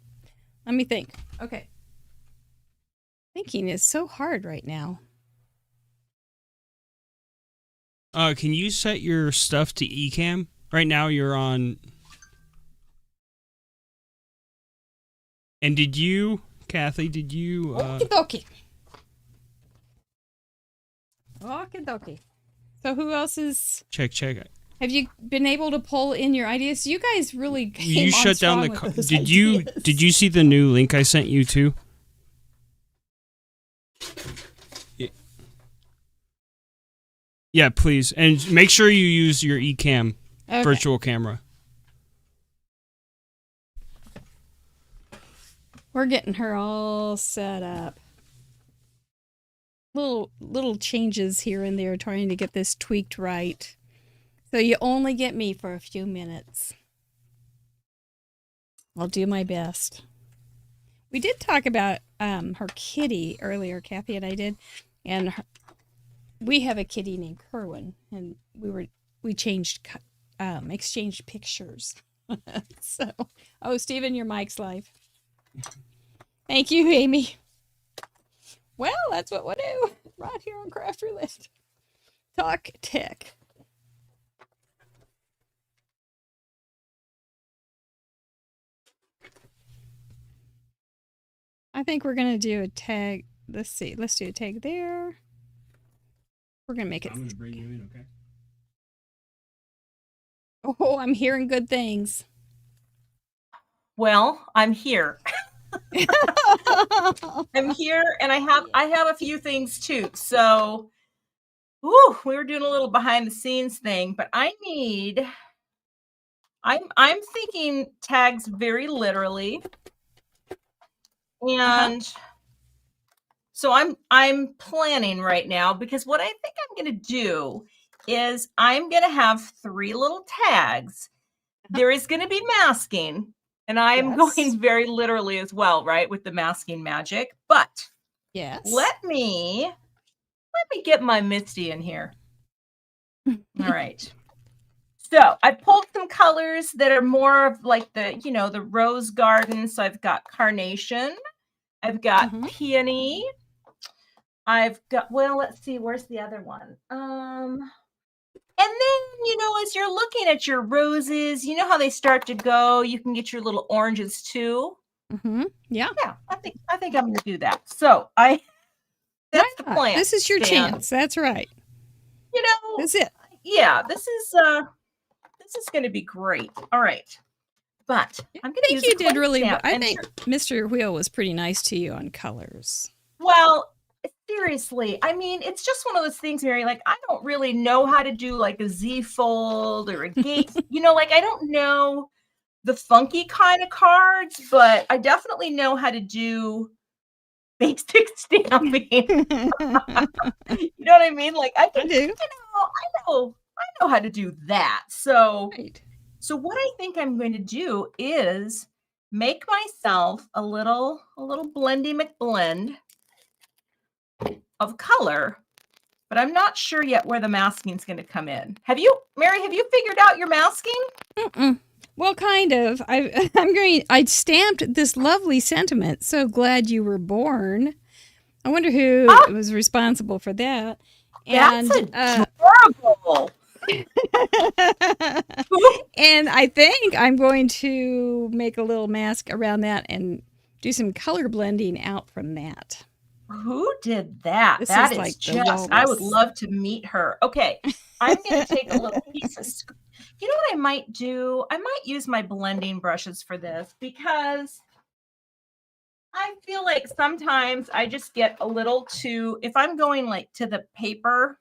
let me think. Okay. Thinking is so hard right now. Can you set your stuff to eCam? Right now you're on... And did you, Cathy, Okie dokie. Okie dokie. So who else is... Check. Have you been able to pull in your ideas? You guys really came You on shut down strong the... with those Did you see the new link I sent you too? Yeah, please. And make sure you use your eCam virtual camera. We're getting her all set up. Little changes here and there, trying to get this tweaked right. So you only get me for a few minutes. I'll do my best. We did talk about her kitty earlier, Cathy and I did, and we have a kitty named Kerwin, and we exchanged pictures. So, Stephen, your mic's live. Thank you, Amy. Well, that's what we'll do right here on Craft Roulette. Talk tech. I think we're going to do a tag. Let's see. Let's do a tag there. We're going to make it. I'm going to bring you in, okay? Oh, I'm hearing good things. Well, I'm here. I'm here, and I have a few things too. So, we were doing a little behind the scenes thing, but I'm thinking tags very literally. And so I'm planning right now, because what I think I'm going to do is I'm going to have 3 little tags. There is going to be masking, and I am going very literally as well, right, with the masking magic. But yes, let me get my Misty in here. All right. So I pulled some colors that are more of like the rose garden. So I've got carnation. I've got peony. I've got, let's see, where's the other one? And then, as you're looking at your roses, you know how they start to go, you can get your little oranges too. Yeah. Yeah, I think I'm going to do that. So that's the plan. This is your chance. That's right. That's it. Yeah, this is going to be great. All right. But I'm going to use you did really well. I think Mr. Wheel was pretty nice to you on colors. Well, seriously, I mean, it's just one of those things, Mary, like, I don't really know how to do like a Z fold or a gate. I don't know the funky kind of cards, but I definitely know how to do basic stamping. You know what I mean? Like I do. I know how to do that. So Right. so what I think I'm going to do is make myself a little blendy McBlend of color, but I'm not sure yet where the masking is going to come in. Mary, have you figured out your masking? Mm-mm. Well, kind of. I stamped this lovely sentiment. So glad you were born. I wonder who was responsible for that. That's And adorable. and I think I'm going to make a little mask around that and do some color blending out from that. Who did that? This That is is like the just, I would walrus. love to meet her. Okay, I'm going to take a little piece of, you know what I might do? I might use my blending brushes for this because I feel like sometimes I just get a little too, if I'm going like to the paper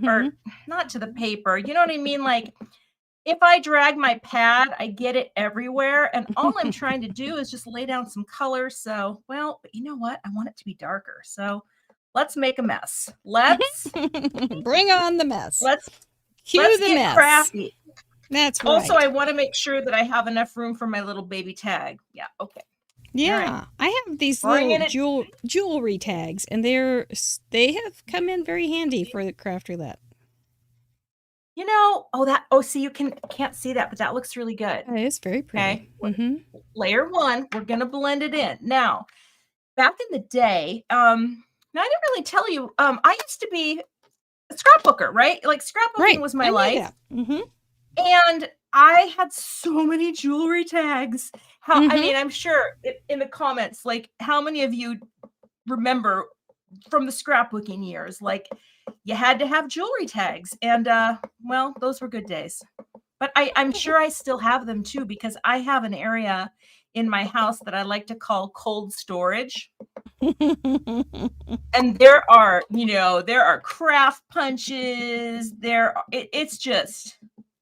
or not to the paper, you know what I mean? Like if I drag my pad, I get it everywhere. And all I'm trying to do is just lay down some color. So, well, but you know what? I want it to be darker. So let's make a mess. Let's bring on the mess. Let's Cue the get mess. crafty. That's right. Also, I want to make sure that I have enough room for my little baby tag. Yeah. Okay. Yeah, right. I have these Bring little jewelry tags, and they have come in very handy for the craft roulette. You know, see, you can't see that, but that looks really good. It's very pretty. Okay. Layer 1, we're gonna blend it in. Now, back in the day, now I didn't really tell you, I used to be a scrapbooker, right? Like scrapbooking was my life. And I had so many jewelry tags. I mean, I'm sure in the comments, like how many of you remember from the scrapbooking years, like you had to have jewelry tags. And well, those were good days. But I'm sure I still have them too, because I have an area in my house that I like to call cold storage. And there are craft punches.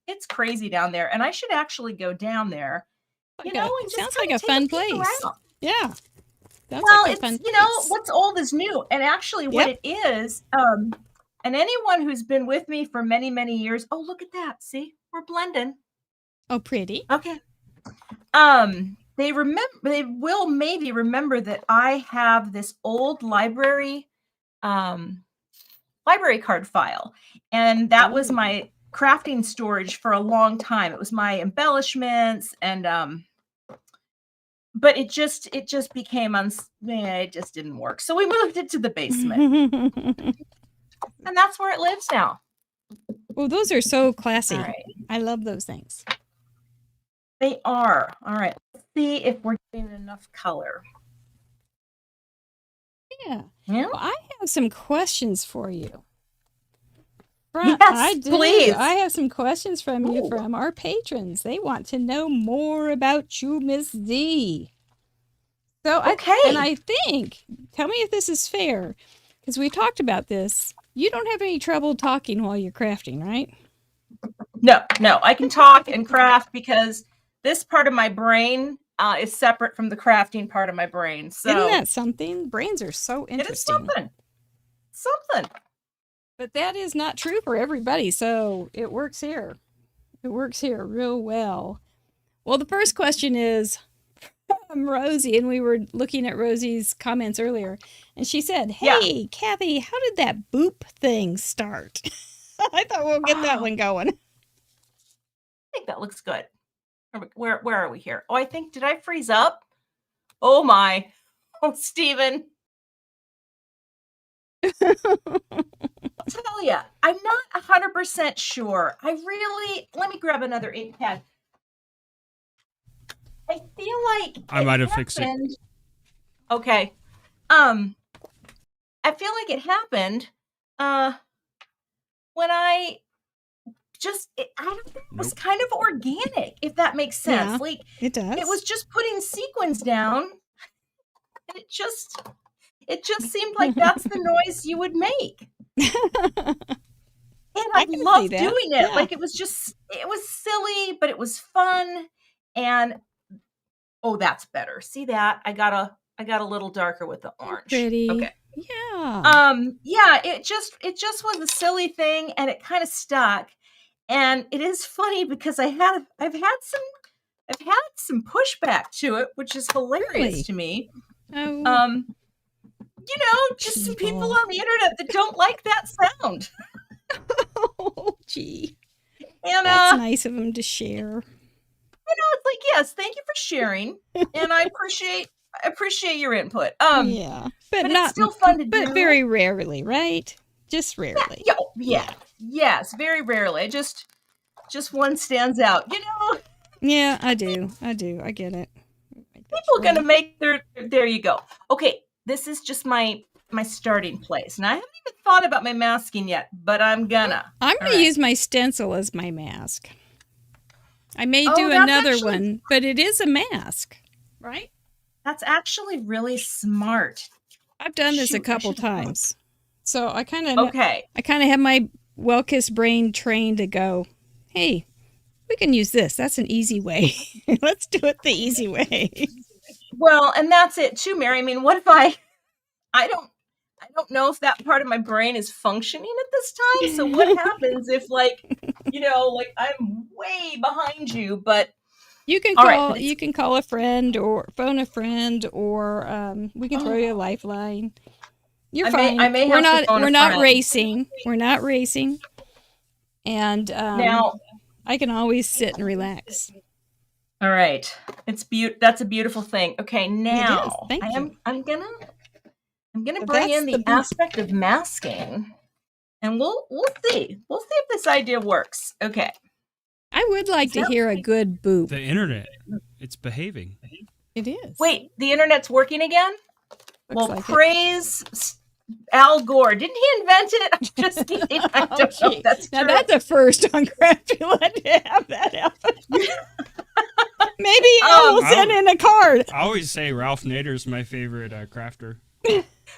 It's crazy down there. And I should actually go down there. And just sounds like a fun place. Yeah. Well, it's, what's old is new. And actually what it is, and anyone who's been with me for many, many years, oh, look at that. See, we're blending. Oh, pretty. Okay. They will maybe remember that I have this old library card file. And that was my crafting storage for a long time. It was my embellishments and but it just became it just didn't work. So we moved it to the basement. And that's where it lives now. Well, those are so classy. All right. I love those things. They are. All right. Let's see if we're getting enough color. Yeah. Yeah. Well, I have some questions for you. Yes, please. I have some questions from you from our patrons. They want to know more about you, Miss Z. So I think, tell me if this is fair, because we talked about this. You don't have any trouble talking while you're crafting, right? No, I can talk and craft because this part of my brain is separate from the crafting part of my brain. So isn't that something? Brains are so interesting. It is something. But that is not true for everybody, so it works here. It works here real well. Well, the first question is from Rosie, and we were looking at Rosie's comments earlier, and she said, hey, Cathy, how did that boop thing start? I thought we'll get that one going. I think that looks good. Where are we here? Oh, did I freeze up? Oh, my. Oh, Stephen. I'll tell you, I'm not 100% sure. Let me grab another ink pad. I feel like I might have fixed it. Okay. I feel like it happened when I don't think it was kind of organic, if that makes sense. Yeah, like it does. It was just putting sequins down, and it just seemed like that's the noise you would make. And I loved doing it. Yeah. Like it was silly, but it was fun. And oh, that's better. See that? I got I got a little darker with the orange. Pretty. Okay. Yeah. Yeah, it just was a silly thing, and it kind of stuck. And it is funny because I've had some pushback to it, which is hilarious Really? to me. Oh, Just some people on the internet that don't like that sound. oh, gee. And That's nice of them to share. it's like, yes, thank you for sharing, and I appreciate your input. Yeah, but but not. it's still fun to do. But very rarely, right? Just rarely. Yes, very rarely. Just one stands out. Yeah, I do. I get it. People are gonna make there you go. Okay, this is just my starting place. And I haven't even thought about my masking yet, but I'm gonna. I'm gonna use my stencil as my mask. I may do that's another actually one, but it is a mask, right? That's actually really smart. I've done this a Shoot, I couple should've thought. times, so I kind of Okay. I kind of have my well-kissed brain trained to go, hey, we can use this. That's an easy way. Let's do it the easy way. Well, and that's it too, Mary. I mean, what if I don't know if that part of my brain is functioning at this time. So what happens if I'm way behind you, but you can call a friend or phone a friend, or we can throw you a lifeline. You're fine. We're not racing. We're not racing. And now I can always sit and relax. All right. That's a beautiful thing. Okay, now Thank you. I'm gonna bring in the aspect of masking, and we'll see. We'll see if this idea works. Okay. I would like to hear a good boop. The internet, it's behaving. It is. Wait, the internet's working again? Praise Al Gore. Didn't he invent it? I'm just kidding. I don't know if that's true. Now that's a first on Crafty Roulette to have that happen. Maybe I will send in a card. I always say Ralph Nader's my favorite crafter.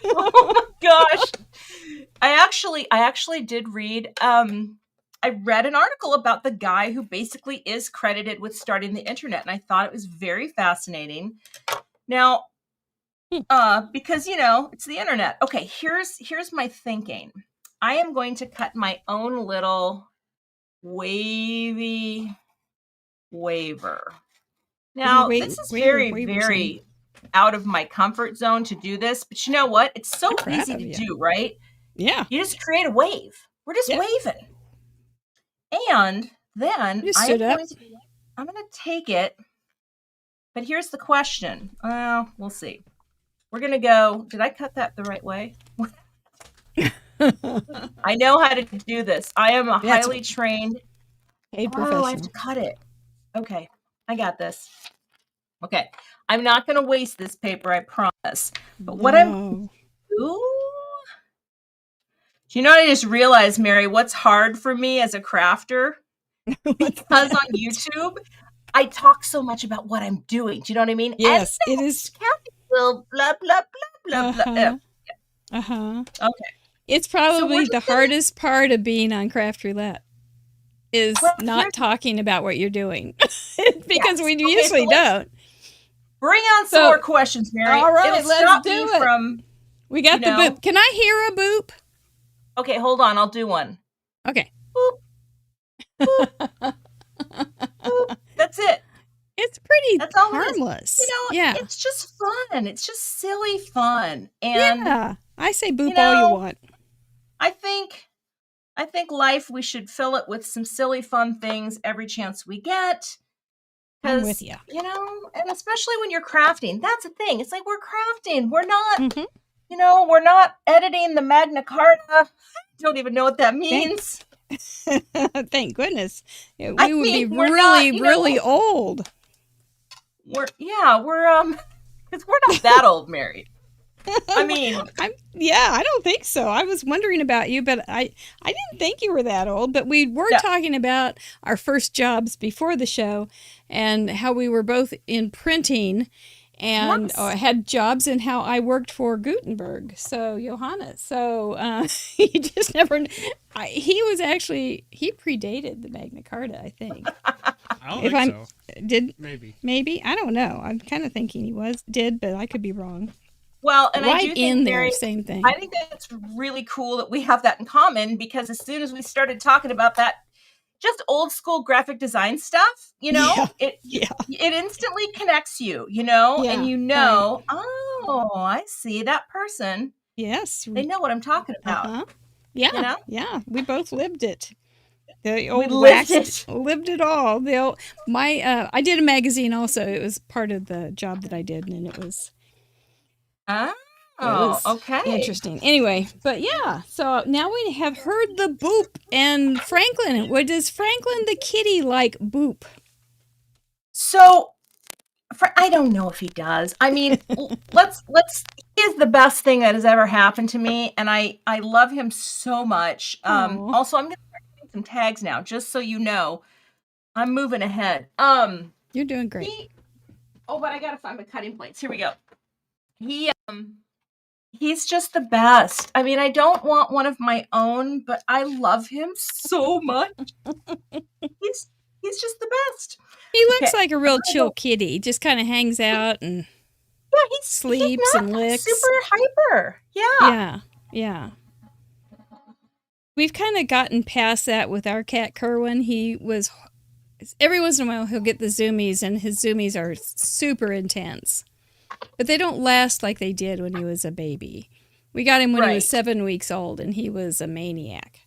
Oh my gosh. I actually did read I read an article about the guy who basically is credited with starting the internet, and I thought it was very fascinating. Now, because it's the internet. Okay, here's my thinking. I am going to cut my own little wavy waver. Now, this is very out of my comfort zone to do this, but you know what? It's so easy to do, right? Yeah. You just create a wave. We're just waving. And then I'm going to take it. But here's the question. We'll see. We're going to go. Did I cut that the right way? I know how to do this. I am a highly trained professional. I have to cut it. Okay. I got this. Okay. I'm not going to waste this paper, I promise. But what do you know what I just realized, Mary? What's hard for me as a crafter? Because on YouTube, I talk so much about what I'm doing. Do you know what I mean? Yes, it is. Cathy will blah, blah, blah, blah, blah. Okay. It's probably the hardest part of being on Craft Roulette is not talking about what you're doing. Because we usually don't. Bring on some more questions, Mary. All right, let's do it. We got the boop. Can I hear a boop? Okay, hold on. I'll do one. Okay. Boop. Boop. Boop. That's it. It's pretty harmless. It's just fun. It's just silly fun. And I say boop all you want. I think life, we should fill it with some silly fun things every chance we get. I'm with you. And especially when you're crafting, that's the thing. It's like we're crafting. We're not, we're not editing the Magna Carta. I don't even know what that means. Thank goodness. We would be really old. Because we're not that old, Mary. I mean, I don't think so. I was wondering about you, but I didn't think you were that old. But we were talking about our first jobs before the show and how we were both in printing and had jobs and how I worked for Gutenberg. So Johannes. So he just never. He predated the Magna Carta, I think. I don't If think I'm so. Maybe. I don't know. I'm kind of thinking he did, but I could be wrong. Well, and I Right do think in there, Mary, same thing. I think that's really cool that we have that in common, because as soon as we started talking about that, just old school graphic design stuff, Yeah. it Yeah. it instantly connects you, and Right. oh, I see that person. Yes. They know what I'm talking about. Uh-huh. Yeah. Yeah. We both lived it. The We old lived waxed it. lived it all. I did a magazine also. It was part of the job that I did, and it was Oh, okay. interesting. Anyway, but yeah, so now we have heard the boop and Franklin. What does Franklin the kitty like boop? So I don't know if he does. I mean, let's he is the best thing that has ever happened to me, and I love him so much. Aw. Also, I'm gonna start doing some tags now, just so you know. I'm moving ahead. You're doing great. But I gotta find my cutting plates. Here we go. He's just the best. I mean, I don't want one of my own, but I love him so much. He's just the best. He looks like a real chill kitty. Just kind of hangs out and he sleeps and licks. Super hyper. Yeah. Yeah. We've kind of gotten past that with our cat Kerwin. He was every once in a while he'll get the zoomies, and his zoomies are super intense. But they don't last like they did when he was a baby. We got him when he was 7 weeks old, and he was a maniac.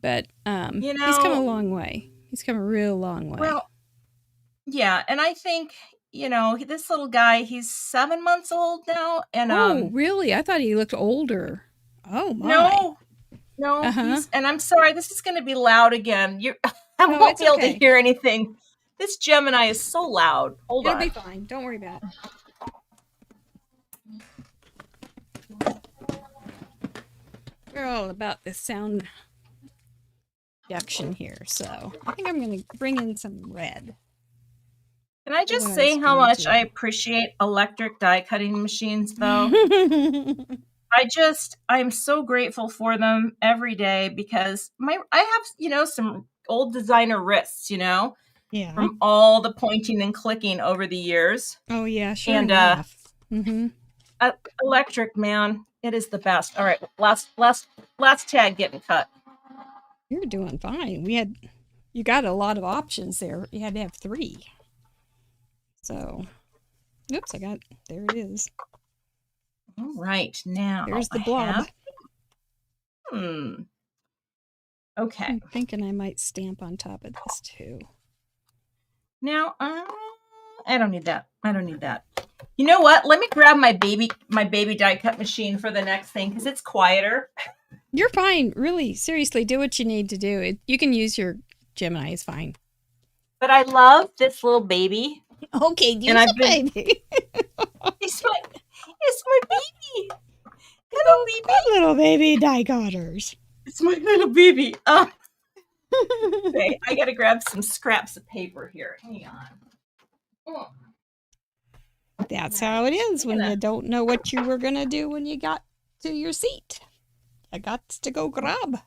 But he's come a long way. He's come a real long way. Well, yeah, and I think, this little guy, he's 7 months old now. And oh, really? I thought he looked older. Oh, my. No. And I'm sorry, this is going to be loud again. I won't be able to hear anything. This Gemini is so loud. Hold on. It'll be fine. Don't worry about it. We're all about the sound reduction here, so I think I'm going to bring in some red. Can I just say how much I appreciate electric die cutting machines, though? I'm so grateful for them every day, because I have, some old designer wrists, yeah, from all the pointing and clicking over the years. Oh yeah, sure. And electric, man, it is the best. All right, last tag getting cut. You're doing fine. You got a lot of options there. You had to have 3. So, oops, there it is. All right, now there's the blob. Okay. I'm thinking I might stamp on top of this too. Now, I don't need that. You know what? Let me grab my baby die cut machine for the next thing, because it's quieter. You're fine. Really, seriously, do what you need to do. You can use your Gemini. It's fine. But I love this little baby. Okay, use the baby. It's my baby. Hello, baby. Little baby die cutters. It's my little baby. Okay, I gotta grab some scraps of paper here. Hang on. That's how it is when you don't know what you were gonna do when you got to your seat. I got to go grab.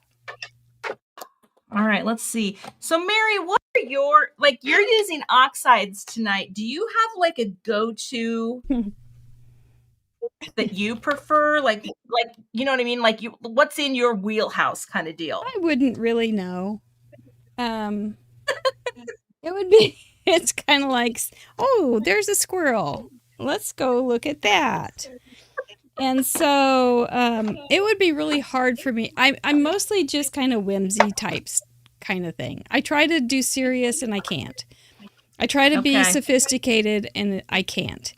All right, let's see. So, Mary, what are you're using oxides tonight. Do you have a go-to that you prefer? Like you know what I mean? What's in your wheelhouse kind of deal? I wouldn't really know. It would be, it's kind of like, oh, there's a squirrel. Let's go look at that. And so it would be really hard for me. I'm mostly just kind of whimsy types kind of thing. I try to do serious and I can't. I try to be sophisticated and I can't.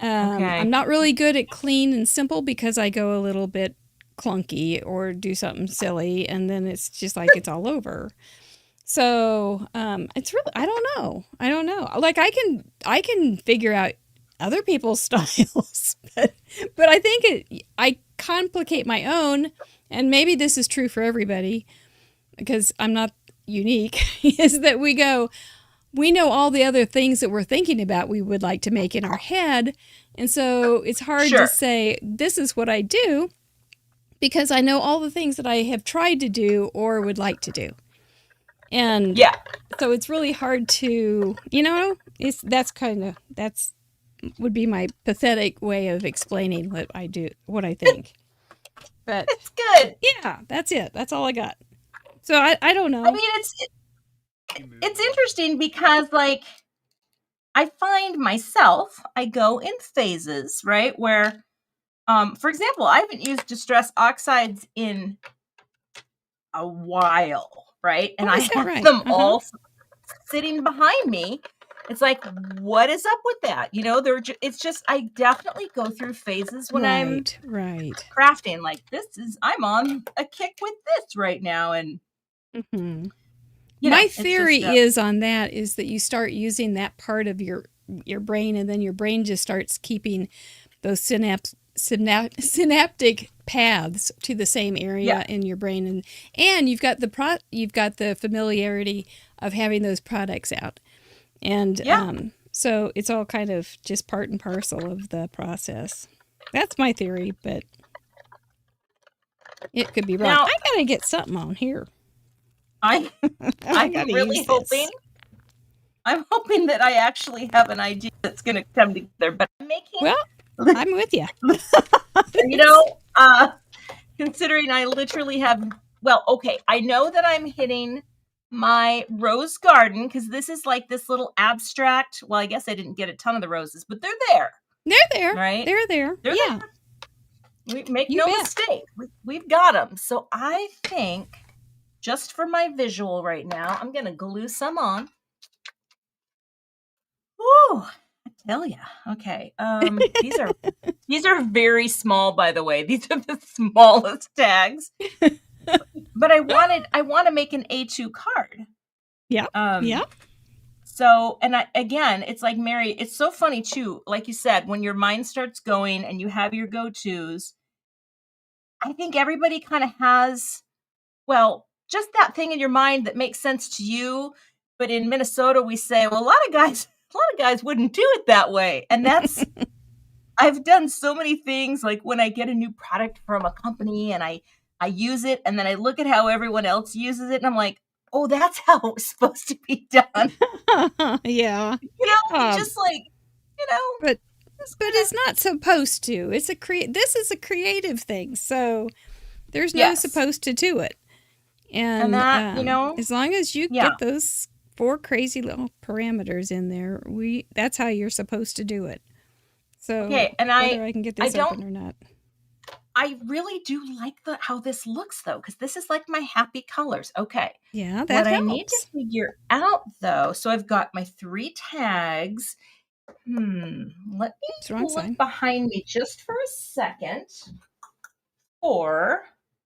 I'm not really good at clean and simple, because I go a little bit clunky or do something silly, and then it's just like it's all over. So it's really, I don't know. Like I can figure out other people's styles, but I think I complicate my own, and maybe this is true for everybody because I'm not unique, is that we know all the other things that we're thinking about we would like to make in our head, and so it's hard to say this is what I do, because I know all the things that I have tried to do or would like to do. And Yeah. so it's really hard to, that's would be my pathetic way of explaining what I think. But It's good. yeah, that's it. That's all I got. So I don't know. I mean, it's interesting because, like, I find myself, I go in phases, right? Where, for example, I haven't used Distress Oxides in a while, right? And Oh, I is that have right? them all sitting behind me. It's like, what is up with that? It's just, I definitely go through phases when I'm Right. crafting. Like, I'm on a kick with this right now. And, Mm-hmm. it's My just, theory is on that is that you start using that part of your brain, and then your brain just starts keeping those synaptic paths to the same area in your brain, and you've got the familiarity of having those products out, and so it's all kind of just part and parcel of the process. That's my theory, but it could be wrong. Now, I gotta get something on here. I'm really hoping. I'm hoping that I actually have an idea that's going to come together. But I'm making. Well, I'm with you. Considering I literally have. Well, okay. I know that I'm hitting my rose garden because this is like this little abstract. Well, I guess I didn't get a ton of the roses, but they're there. They're there. Right? They're there. Yeah. We make no mistake. We've got them. So I think, just for my visual right now, I'm going to glue some on. Woo! I tell ya. Okay. These are very small, by the way. These are the smallest tags. But I want to make an A2 card. Yeah. Yeah. So, and it's like, Mary, it's so funny too. Like you said, when your mind starts going and you have your go-tos, I think everybody kind of has, well, just that thing in your mind that makes sense to you. But in Minnesota, we say, well, a lot of guys wouldn't do it that way. And that's, I've done so many things. Like when I get a new product from a company and I use it, and then I look at how everyone else uses it, and I'm like, oh, that's how it's supposed to be done. Yeah. Just like, But it's not supposed to. This is a creative thing. So there's no supposed to it. And that, as long as you get those 4 crazy little parameters in there, that's how you're supposed to do it. So okay, and whether I can get this open or not. I really do like how this looks, though, because this is like my happy colors. Okay. Yeah, that helps. I need to figure out, though, so I've got my 3 tags. Let me look behind me just for a second.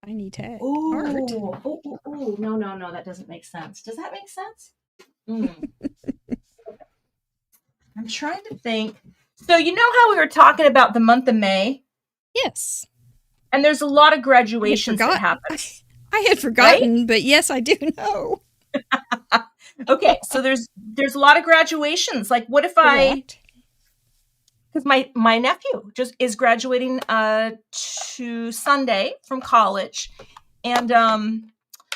Tiny tag. Oh, no, that doesn't make sense. Does that make sense? I'm trying to think. So you know how we were talking about the month of May? Yes. And there's a lot of graduations that happen. I had forgotten, right? But yes, I do know. Okay, so there's a lot of graduations. Like, what if because my nephew just is graduating to Sunday from college, and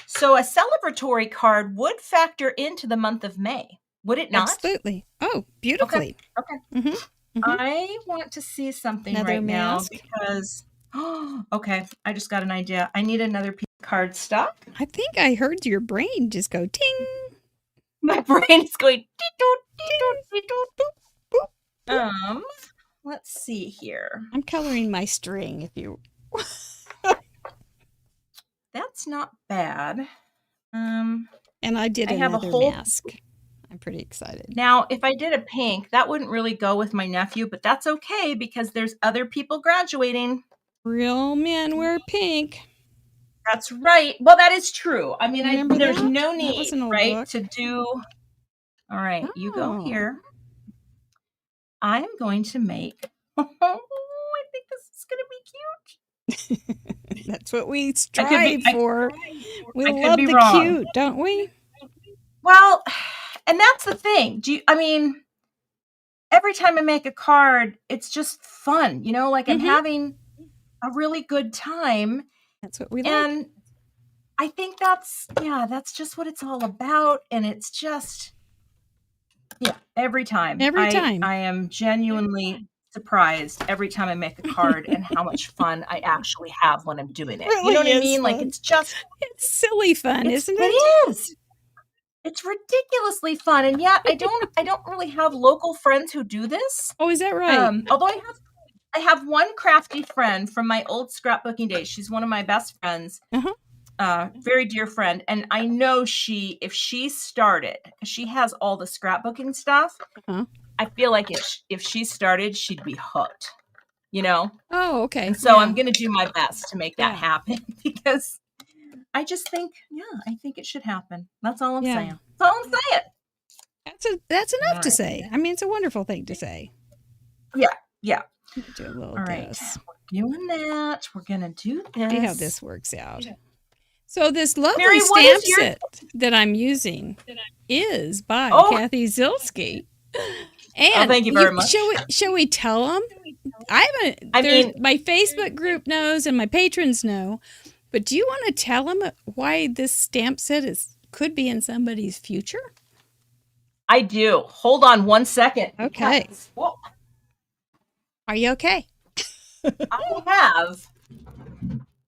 so a celebratory card would factor into the month of May, would it not? Absolutely. Oh, beautifully. Okay. Mm-hmm. Mm-hmm. I want to see something another right mask? Now because okay, I just got an idea. I need another piece of cardstock. I think I heard your brain just go ting. My brain is going let's see here. I'm coloring my string if you That's not bad. And I did another mask. I'm pretty excited. Now, if I did a pink, that wouldn't really go with my nephew, but that's okay because there's other people graduating. Real men wear pink. That's right. Well, that is true. I mean, there's that? no need, right, book. to do. All right, you go here. I am going to make. I think this is going to be cute. That's what we strive for. We love the cute, don't we? Well, and that's the thing. Every time I make a card, it's just fun, like I'm having a really good time. That's what we like. And I think that's just what it's all about. And it's just, every time. I am genuinely surprised every time I make a card and how much fun I actually have when I'm doing it. You know what I mean? Like, it's silly fun, isn't it? It is. It's ridiculously fun. And yet I don't really have local friends who do this. Oh, is that right? Although I have one crafty friend from my old scrapbooking days. She's one of my best friends. Very dear friend. And I know if she started, because she has all the scrapbooking stuff, I feel like if she started, she'd be hooked, you know? Oh, okay. And so I'm going to do my best to make that happen, because I just think, I think it should happen. That's all I'm saying. That's all I'm saying. That's enough to say. I mean, it's a wonderful thing to say. Yeah. Do a little all right. this. We're doing that. We're going to do this. See how this works out. So this lovely Mary, stamp set that I'm using is by Cathy Zielske. And thank you very much. Shall we tell them? My Facebook group knows and my patrons know, but do you want to tell them why this stamp set could be in somebody's future? I do. Hold on one second. Okay. Are you okay?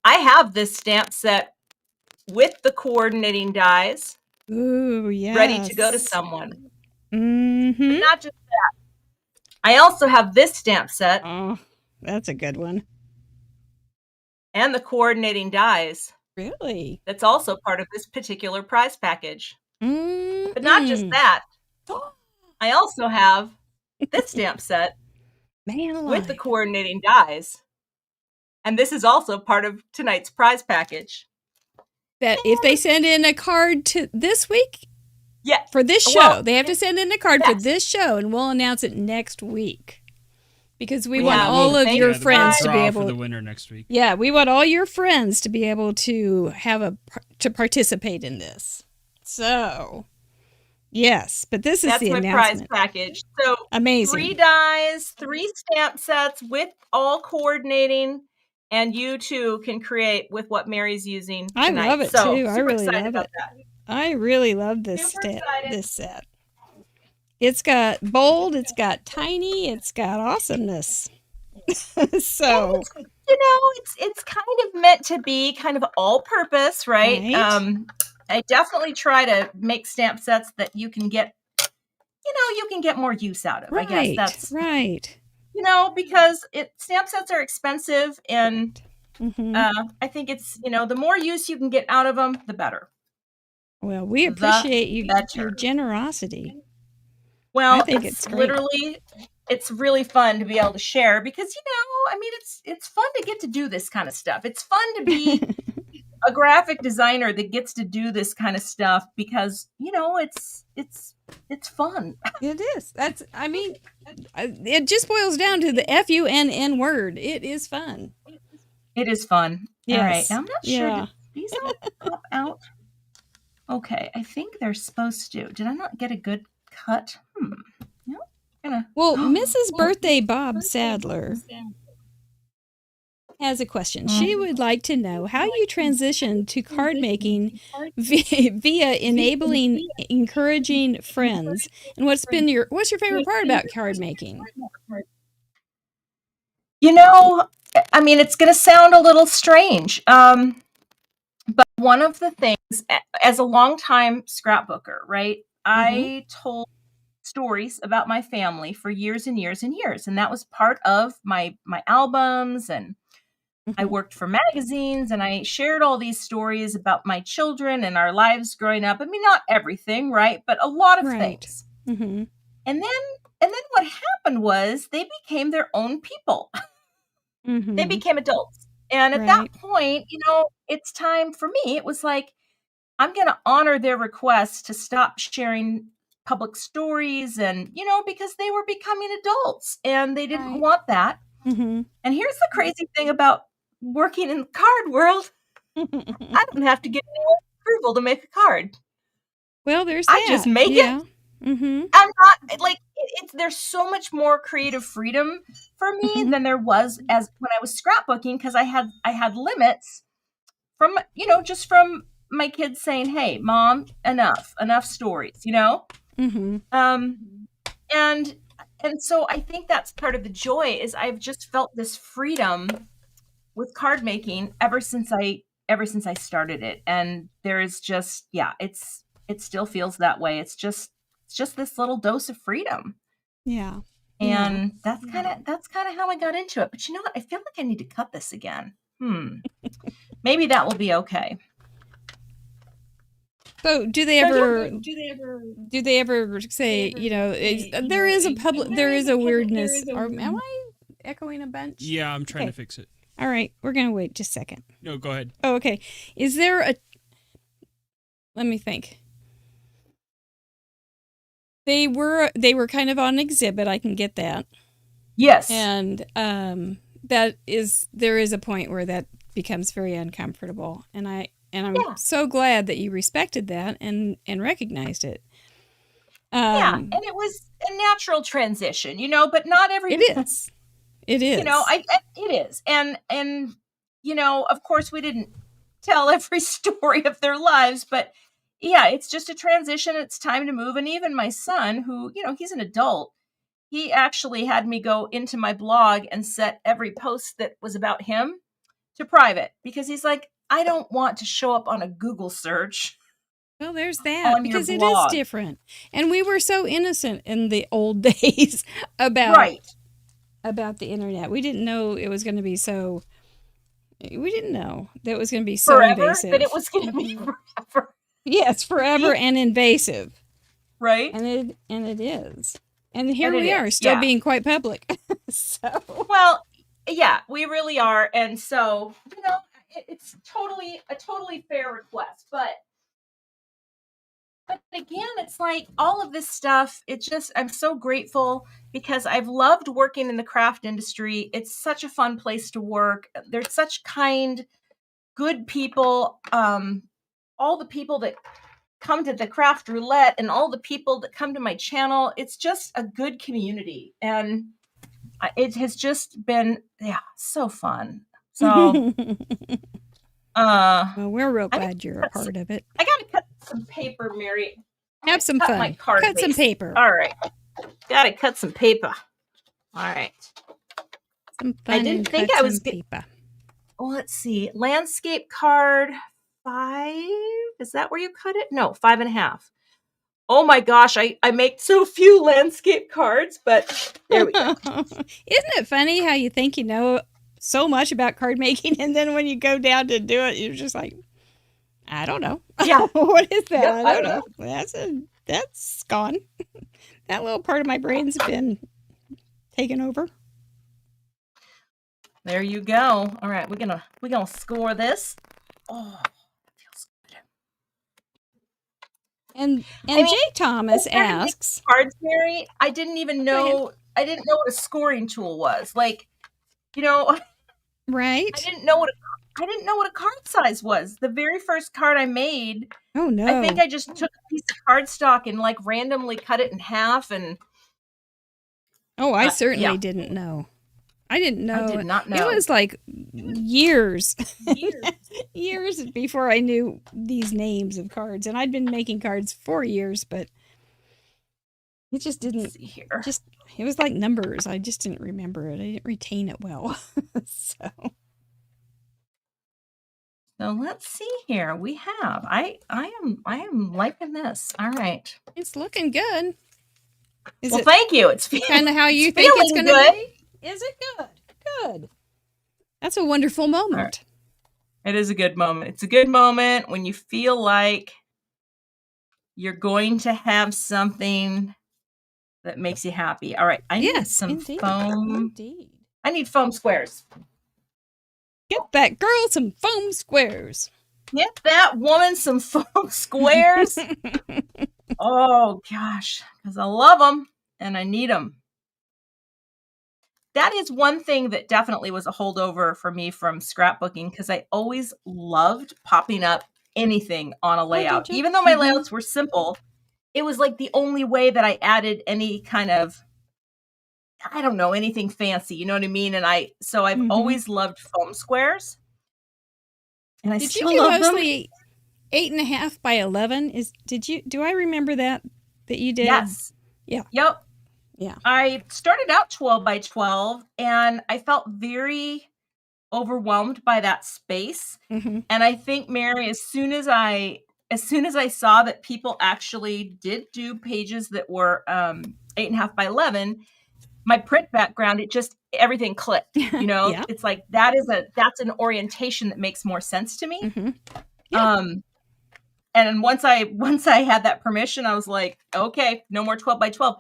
I have this stamp set with the coordinating dies. Ooh, yes. Ready to go to someone. Mm-hmm. But not just that. I also have this stamp set. Oh, that's a good one. And the coordinating dies. Really? That's also part of this particular prize package. Mm-hmm. But not just that. I also have this stamp set with the coordinating dies. And this is also part of tonight's prize package. That if they send in a card to this week, for this show, they have to send in a card for this show, and we'll announce it next week. Because we want all of your friends to be able for the winner next week. Yeah, we want all your friends to be able to to participate in this. So, yes, but this is the announcement. That's my prize package. So amazing. 3 dies, 3 stamp sets with all coordinating, and you too can create with what Mary's using tonight. I love it too. I really love it. That. I really love this set. It's got bold, it's got tiny, it's got awesomeness. So, it's kind of meant to be kind of all purpose, right? I definitely try to make stamp sets that you can get, you can get more use out of. Right, I guess that's right. Because stamp sets are expensive, and I think it's, the more use you can get out of them, the better. Well, we appreciate your generosity. Well, I think it's great. Literally, it's really fun to be able to share because, it's fun to get to do this kind of stuff. It's fun to be a graphic designer that gets to do this kind of stuff because, it's fun. It is. It just boils down to the FUNN word. It is fun. It is fun. Yes. All right. I'm not sure. Yeah. Did these all pop out? Okay. I think they're supposed to. Did I not get a good cut? No. Well, Mrs. Birthday Bob Sadler has a question. She would like to know how you transitioned to card making via encouraging friends, and what's your favorite part about card making? It's going to sound a little strange, but one of the things, as a longtime scrapbooker, right, I told stories about my family for years and years and years, and that was part of my albums, and I worked for magazines, and I shared all these stories about my children and our lives growing up. Not everything, right, but a lot of things. And then what happened was they became their own people. They became adults, and at that point, it's time for me. It was like, I'm going to honor their request to stop sharing public stories, and because they were becoming adults and they didn't want that. And here's the crazy thing about working in the card world. I don't have to get anyone's approval to make a card. Well, there's that. I just make it. I'm not like there's so much more creative freedom for me than there was as when I was scrapbooking, because I had limits from just from my kids saying, "Hey, Mom, enough stories," Mm-hmm. And so I think that's part of the joy is I've just felt this freedom with card making ever since I started it. And there is just, it still feels that way. It's just this little dose of freedom. Yeah. And that's kind of how I got into it. But you know what? I feel like I need to cut this again. Maybe that will be okay. So do they ever say, there is a weirdness, or am I echoing a bunch? Yeah, I'm trying to fix it. All right, we're going to wait just a second. No, go ahead. Oh, okay. Is there let me think. They were kind of on exhibit, I can get that. Yes. And there is a point where that becomes very uncomfortable, and I'm so glad that you respected that and recognized it. And it was a natural transition, but not everybody. It is. It is. And of course we didn't tell every story of their lives, but yeah, it's just a transition. It's time to move. And even my son, who, he's an adult, he actually had me go into my blog and set every post that was about him to private, because he's like, I don't want to show up on a Google search. Well, there's that, because it is different. And we were so innocent in the old days about the internet. We didn't know it was going to be so. We didn't know that it was going to be so forever, invasive. that it was going to be forever. Yes, forever and invasive. Right. And it is. And here we are, still being quite public. So. Well, yeah, we really are. And so, it's a totally fair request. But again, it's like all of this stuff, I'm so grateful because I've loved working in the craft industry. It's such a fun place to work. There's such kind, good people. All the people that come to the Craft Roulette and all the people that come to my channel, it's just a good community. And it has just been, so fun. So, well, we're real glad you're a part of it. I got to cut some paper, Mary. Have some fun. My card cut base. Some paper. All right. Got to cut some paper. All right. Some fun. I didn't think I was paper. Well, let's see. Landscape card 5. Is that where you cut it? No, 5.5. Oh my gosh, I make so few landscape cards, but there we go. Isn't it funny how you think you know so much about card making, and then when you go down to do it, you're just like, I don't know. Yeah. What is that? Yep, I don't know. That's gone. That little part of my brain's been taken over. There you go. All right, we're gonna score this. Oh, that feels good. And Jay Thomas asks, cards, Mary. I didn't even know. I didn't know what a scoring tool was. Like, right? I didn't know what a card size was. The very first card I made. Oh no! I think I just took a piece of cardstock and like randomly cut it in half and. Oh, I certainly didn't know. I didn't know. I did not know. It was like years before I knew these names of cards, and I'd been making cards for years, but it just didn't. It was like numbers. I just didn't remember it. I didn't retain it well. So let's see here. We have. I am liking this. All right. It's looking good. Thank you. It's kind of how you think it's going to be. Is it good? Good. That's a wonderful moment. Right. It is a good moment. It's a good moment when you feel like you're going to have something that makes you happy. All right. I need some foam. Indeed. I need foam squares. Get that girl some foam squares. Get that woman some foam squares. Oh, gosh. Because I love them and I need them. That is one thing that definitely was a holdover for me from scrapbooking, because I always loved popping up anything on a layout. Even though my layouts were simple, it was like the only way that I added any kind of, I don't know, anything fancy. You know what I mean? And I've always loved foam squares. And I still love them. 8.5 by 11 is. Do I remember that you did? Yes. Yeah. Yep. Yeah. I started out 12 by 12 and I felt very overwhelmed by that space. Mm-hmm. And I think, Mary, as soon as I saw that people actually did do pages that were 8.5 by 11, my print background, everything clicked. Yeah. It's like that's an orientation that makes more sense to me. Mm-hmm. Yeah. And once I had that permission, I was like, okay, no more 12 by 12.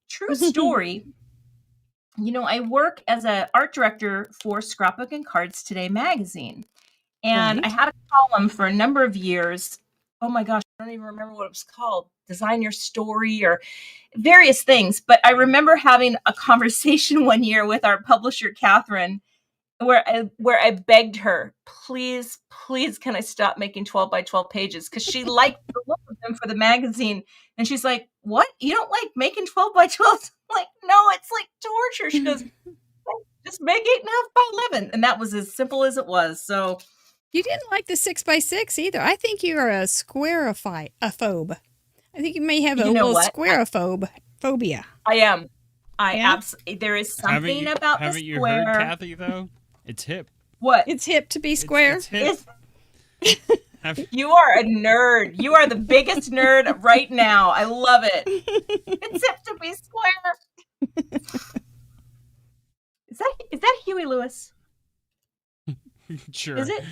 True story. I work as an art director for Scrapbook and Cards Today magazine. And I Right. had a column for a number of years. Oh my gosh, I don't even remember what it was called. Design Your Story or various things. But I remember having a conversation one year with our publisher, Catherine, where I begged her, please, can I stop making 12 by 12 pages? Because she liked the look of them for the magazine. And she's like, what? You don't like making 12 by 12? I'm like, no, it's like torture. She goes, just make 8.5 by 11. And that was as simple as it was. So You didn't like the 6 by 6 either. I think you are a squarophobe. I think you may have a little squarophobia. I am. Yeah? Absolutely. There is something about the haven't you square. heard, Cathy, though? It's hip. What? It's hip to be square. It's hip. You are a nerd. You are the biggest nerd right now. I love it. It's hip to be square. Is that Huey Lewis? Sure. Is it?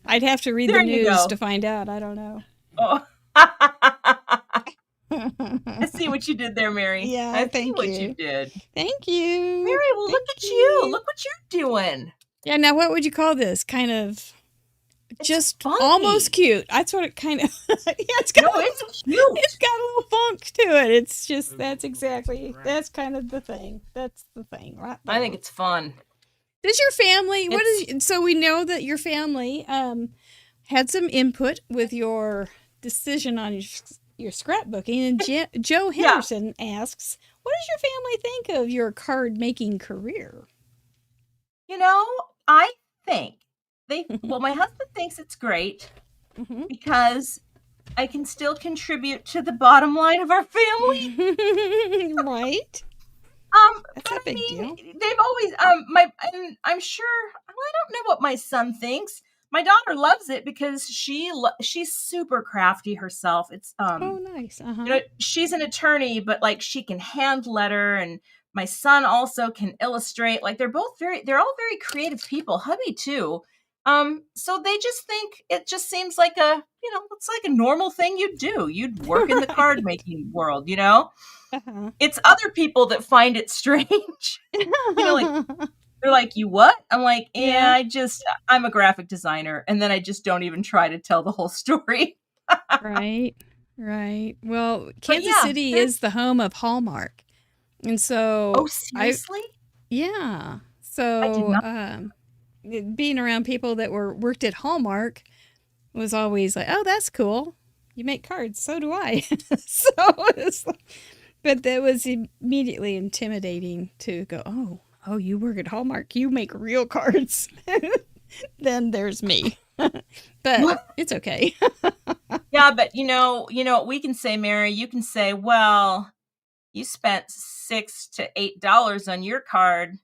I'd have to read There the you news go. to find out. I don't know. Oh. I see what you did there, Mary. Yeah, I see thank what you. you did. Thank you. Mary, well, look at you. Look what you're doing. Yeah, now what would you call this? Kind of just funky. almost cute. That's what it kind of yeah, it's got It's cute. it's got a little funk to it. It's just that's kind of the thing. That's the thing, right? I think it's fun. Does your family so we know that your family had some input with your decision on your scrapbooking, and Joe Henderson asks, what does your family think of your card making career? I think my husband thinks it's great because I can still contribute to the bottom line of our family. Right. That's a big deal. They've always and I'm sure I don't know what my son thinks. My daughter loves it because she's super crafty herself. It's Oh, nice. Uh-huh. She's an attorney, but like she can hand letter, and my son also can illustrate. Like they're all very creative people. Hubby too. So they just think it just seems like it's like a normal thing you'd do. You'd work in the card making world, Uh-huh. It's other people that find it strange. Like they're like, you what? I'm like, yeah, I'm a graphic designer. And then I just don't even try to tell the whole story. Right. Well, Kansas City is the home of Hallmark. And so Oh, seriously? yeah. I So being around people that worked at Hallmark was always like, oh, that's cool. You make cards. So do I. So it's like, but that was immediately intimidating to go, oh, you work at Hallmark. You make real cards. Then there's me. But it's okay. Yeah, but what we can say, Mary, you can say, well, you spent $6 to $8 on your card,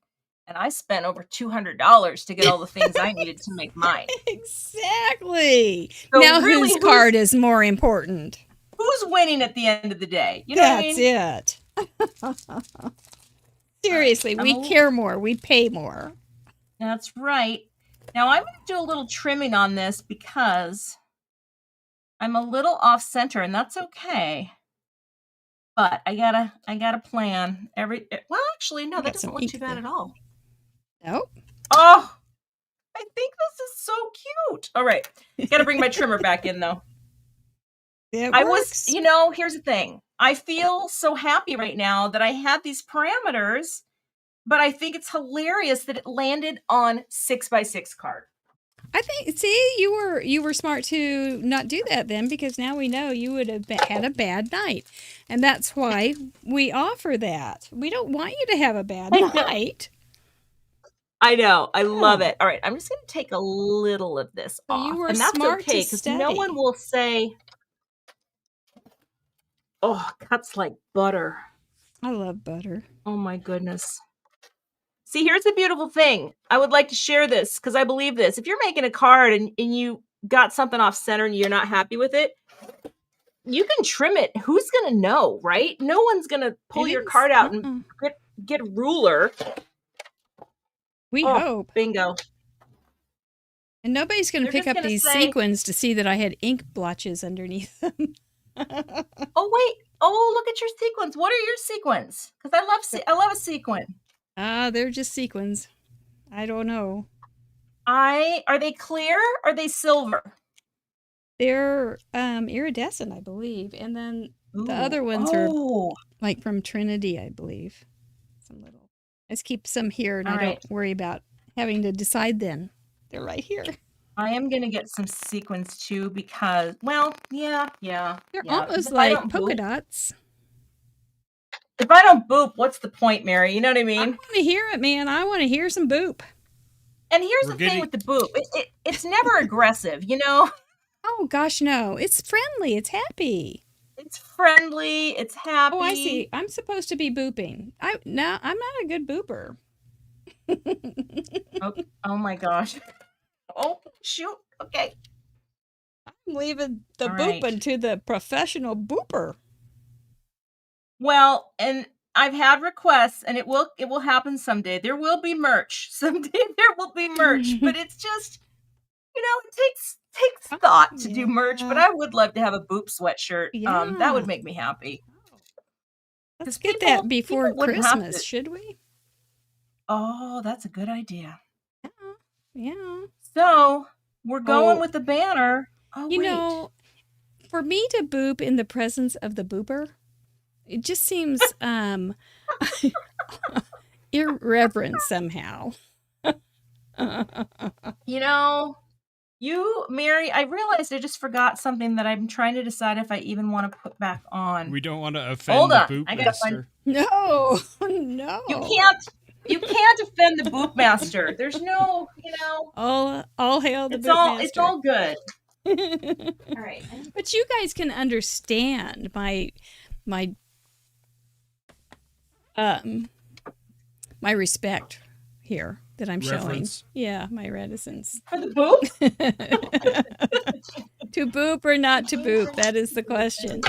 and I spent over $200 to get all the things I needed to make mine. Exactly. So now really, whose card is more important? Who's winning at the end of the day? You know what I mean? That's it. Seriously, we care more. We pay more. That's right. Now I'm going to do a little trimming on this because I'm a little off center, and that's okay. But I gotta plan well, actually, no, that doesn't look too bad at all. Nope. Oh, I think this is so cute. All right. Got to bring my trimmer back in though. Here's the thing. I feel so happy right now that I had these parameters, but I think it's hilarious that it landed on 6x6 card. I think, see, you were smart to not do that then, because now we know you would have had a bad night. And that's why we offer that. We don't want you to have a bad night. I know. I love it. All right. I'm just going to take a little of this So off. you were And that's smart okay to because no study. one will say, oh, cuts like butter. I love butter. Oh my goodness. See, here's the beautiful thing. I would like to share this because I believe this. If you're making a card and you got something off center and you're not happy with it, you can trim it. Who's going to know, right? No one's going to pull It your is. card out and get a ruler. We Oh, hope. bingo. And nobody's going to They're pick just up gonna these say- sequins to see that I had ink blotches underneath them. Oh, wait. Oh, look at your sequins. What are your sequins? Because I love a sequin. They're just sequins. I don't know. Are they clear? Or are they silver? They're iridescent, I believe. And then the other ones are like from Trinity, I believe. Some little. I just keep some here and All I right. don't worry about having to decide then. They're right here. I am going to get some sequins too because, well, yeah. They're yeah. almost If I like don't polka boop- dots. If I don't boop, what's the point, Mary? You know what I I mean? want to hear it, man. I want to hear some boop. And here's We're the getting- thing with the boop. It's never aggressive, you know? Oh, gosh, no. It's friendly. It's happy. It's friendly. It's happy. Oh, I see. I'm supposed to be booping. I'm not a good booper. Oh my gosh. Oh, shoot. Okay. I'm leaving the All booping right. to the professional booper. Well, and I've had requests and it will happen someday. There will be merch. Someday there will be merch, but it's just, it takes thought to do merch, but Yeah. I would love to have a boop sweatshirt. That Yeah. would make me happy. Let's 'Cause get people- that before people wouldn't have Christmas, to- should we? Oh, that's a good idea. Yeah. So we're going Oh. with the banner. Oh, You wait. know, for me to boop in the presence of the booper, it just seems irreverent somehow. Mary, I realized I just forgot something that I'm trying to decide if I even want to put back on. We don't want to offend Hold the on, boot I gotta find- master. No, no. You can't offend the boot master. There's no, All hail the it's boot all master. it's all good. All right. But you guys can understand my respect here that I'm Reverence. showing. Yeah, my reticence. For the boot? To boop or not to boop, that is the question.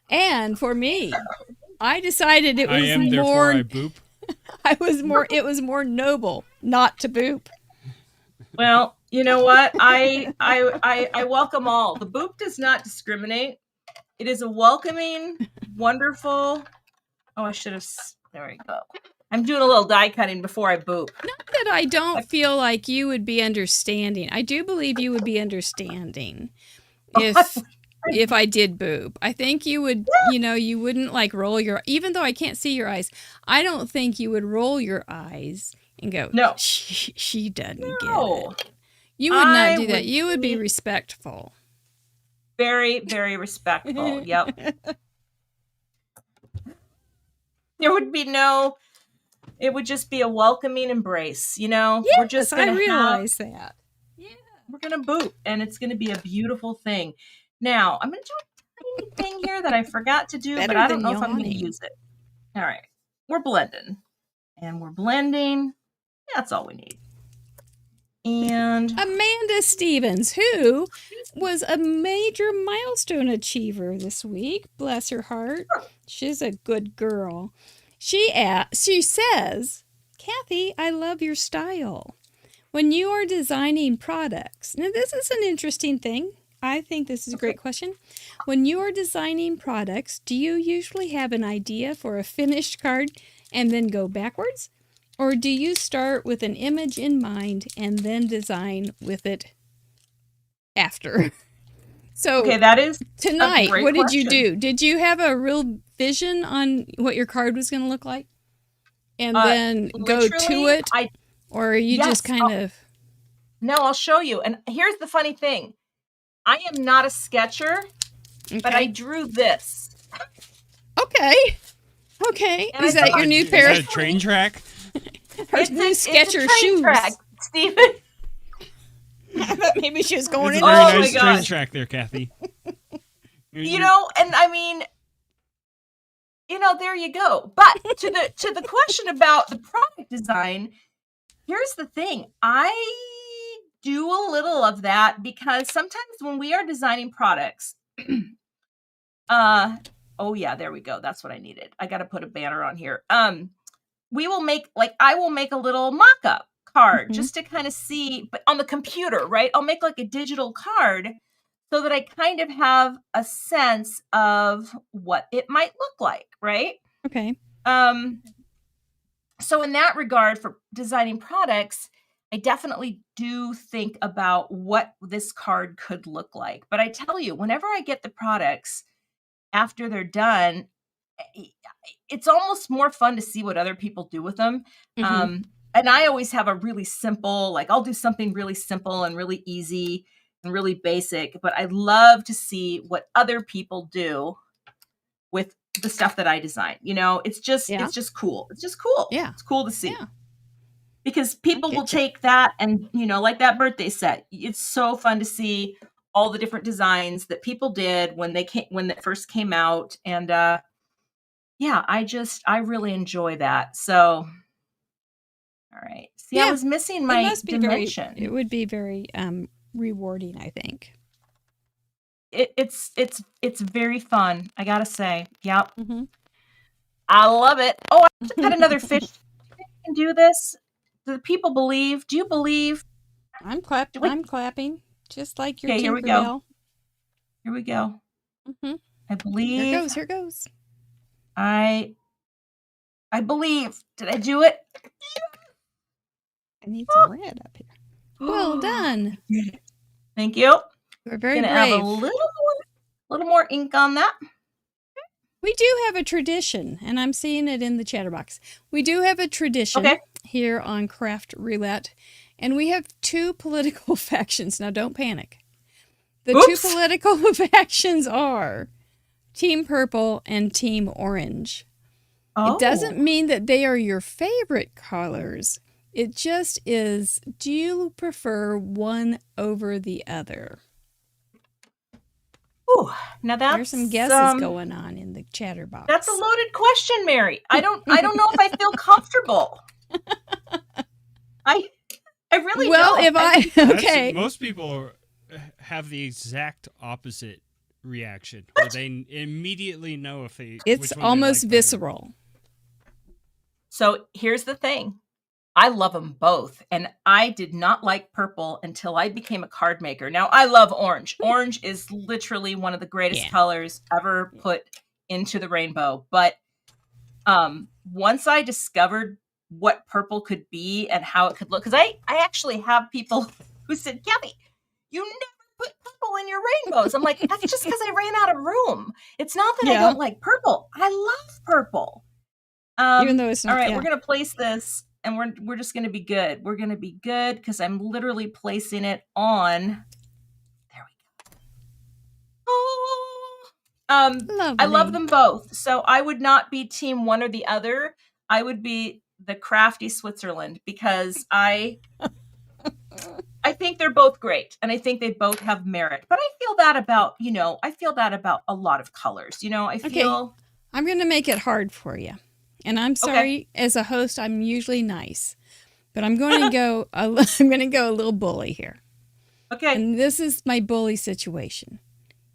And for me, I decided it I was am, therefore more I boop. it was more noble not to boop. Well, you know what? I welcome all. The boop does not discriminate. It is a welcoming, wonderful. Oh, I should have. There we go. I'm doing a little die cutting before I boop. Not that I don't feel like you would be understanding. I do believe you would be understanding if I did boop. I think you would, you wouldn't like roll your, even though I can't see your eyes, I don't think you would roll your eyes and go, No. she doesn't get No. it. You would not I do that. would You would be be- respectful. Very, very respectful. Yep. There would be no. It would just be a welcoming embrace. We're just Yes, I gonna realize that. Yeah. we're gonna boop, and it's gonna be a beautiful thing. Now I'm gonna do a tiny thing here that I forgot to do, but Better I don't than know if I'm gonna yawning. use it. All right, we're blending, and we're blending. That's all we need. And Amanda Stevens, who was a major milestone achiever this week. Bless her heart. She's a good girl. She says, Cathy, I love your style. When you are designing products, now this is an interesting thing. I think this is a great question. When you are designing products, do you usually have an idea for a finished card and then go backwards? Or do you start with an image in mind and then design with it after? So okay, that is tonight, great what did you question. do? Did you have a real vision on what your card was going to look like? And then go to literally, it? Or are you Yes, just kind of... No, I'll show you. And here's the funny thing. I am not a sketcher, but I drew this. Okay. And Is I that thought- your new Is pair that a of... train track? Her new it's a Skechers train shoes. track, Stephen. I thought maybe she was going It's in a the very Oh my nice train gosh. track there, Kathy. You know, and I mean, there you go. But to the question about the product design, here's the thing. I do a little of that because sometimes when we are designing products, oh yeah, there we go. That's what I needed. I got to put a banner on here. We will make I will make a little mock-up card just to kind of see, but on the computer, right? I'll make like a digital card so that I kind of have a sense of what it might look like, right? Okay. So in that regard, for designing products, I definitely do think about what this card could look like. But I tell you, whenever I get the products after they're done, it's almost more fun to see what other people do with them. And I always have a really simple, like I'll do something really simple and really easy and really basic, but I love to see what other people do with the stuff that I design. It's just cool. It's just cool. Yeah. It's cool to see. Yeah. Because people will take that and, like that birthday set. It's so fun to see all the different designs that people did when it first came out. And yeah, I really enjoy that. So, all right. See, I was missing my dimension. It would be very rewarding, I think. It's very fun, I gotta say. Yep. I love it. Oh, I just had another fish. You can do this. Do people believe? Do you believe? I'm clapping, just like your here we Tinkerbell. go. Here we go. I believe. Here goes. I believe. Did I do it? I need some red up here. Well done. Thank you. You're very brave. Have a little more ink on that. We do have a tradition, and I'm seeing it in the chatterbox. We do have a tradition here on Craft Roulette, and we have two political factions. Now, don't panic. The two political factions are Team Purple and Team Orange. It doesn't mean that they are your favorite colors. It just is, do you prefer one over the other? Ooh, now there's some guesses going on in the chatterbox. That's a loaded question, Mary. I don't know if I feel comfortable. I really don't. Most people have the exact opposite reaction, where they immediately know if they. It's almost visceral. So here's the thing. I love them both. And I did not like purple until I became a card maker. Now, I love orange. Orange is literally one of the greatest colors ever put into the rainbow. But once I discovered what purple could be and how it could look, because I actually have people who said, Kathy, you never put purple in your rainbows. I'm like, that's just because I ran out of room. It's not that I don't like purple. I love purple. Even though it's not. All right, we're going to place this. And we're just going to be good. We're going to be good because I'm literally placing it on. There we go. I love them both. So I would not be team one or the other. I would be the crafty Switzerland because I think they're both great. And I think they both have merit. But I feel that about a lot of colors. I feel. I'm going to make it hard for you. And I'm sorry, as a host, I'm usually nice, but I'm going to go. I'm going to go a little bully here. Okay. And this is my bully situation.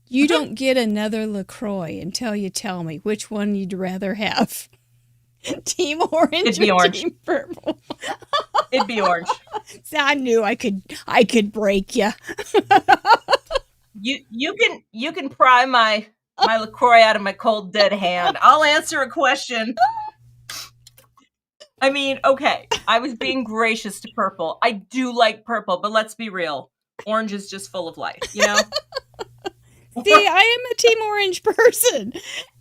You don't get another LaCroix until you tell me which one you'd rather have. Team Orange. It'd be orange. Team Purple. It'd be orange. So I knew I could break you. You can pry my LaCroix out of my cold dead hand. I'll answer a question. I mean, okay, I was being gracious to purple. I do like purple, but let's be real. Orange is just full of life, See, I am a Team Orange person,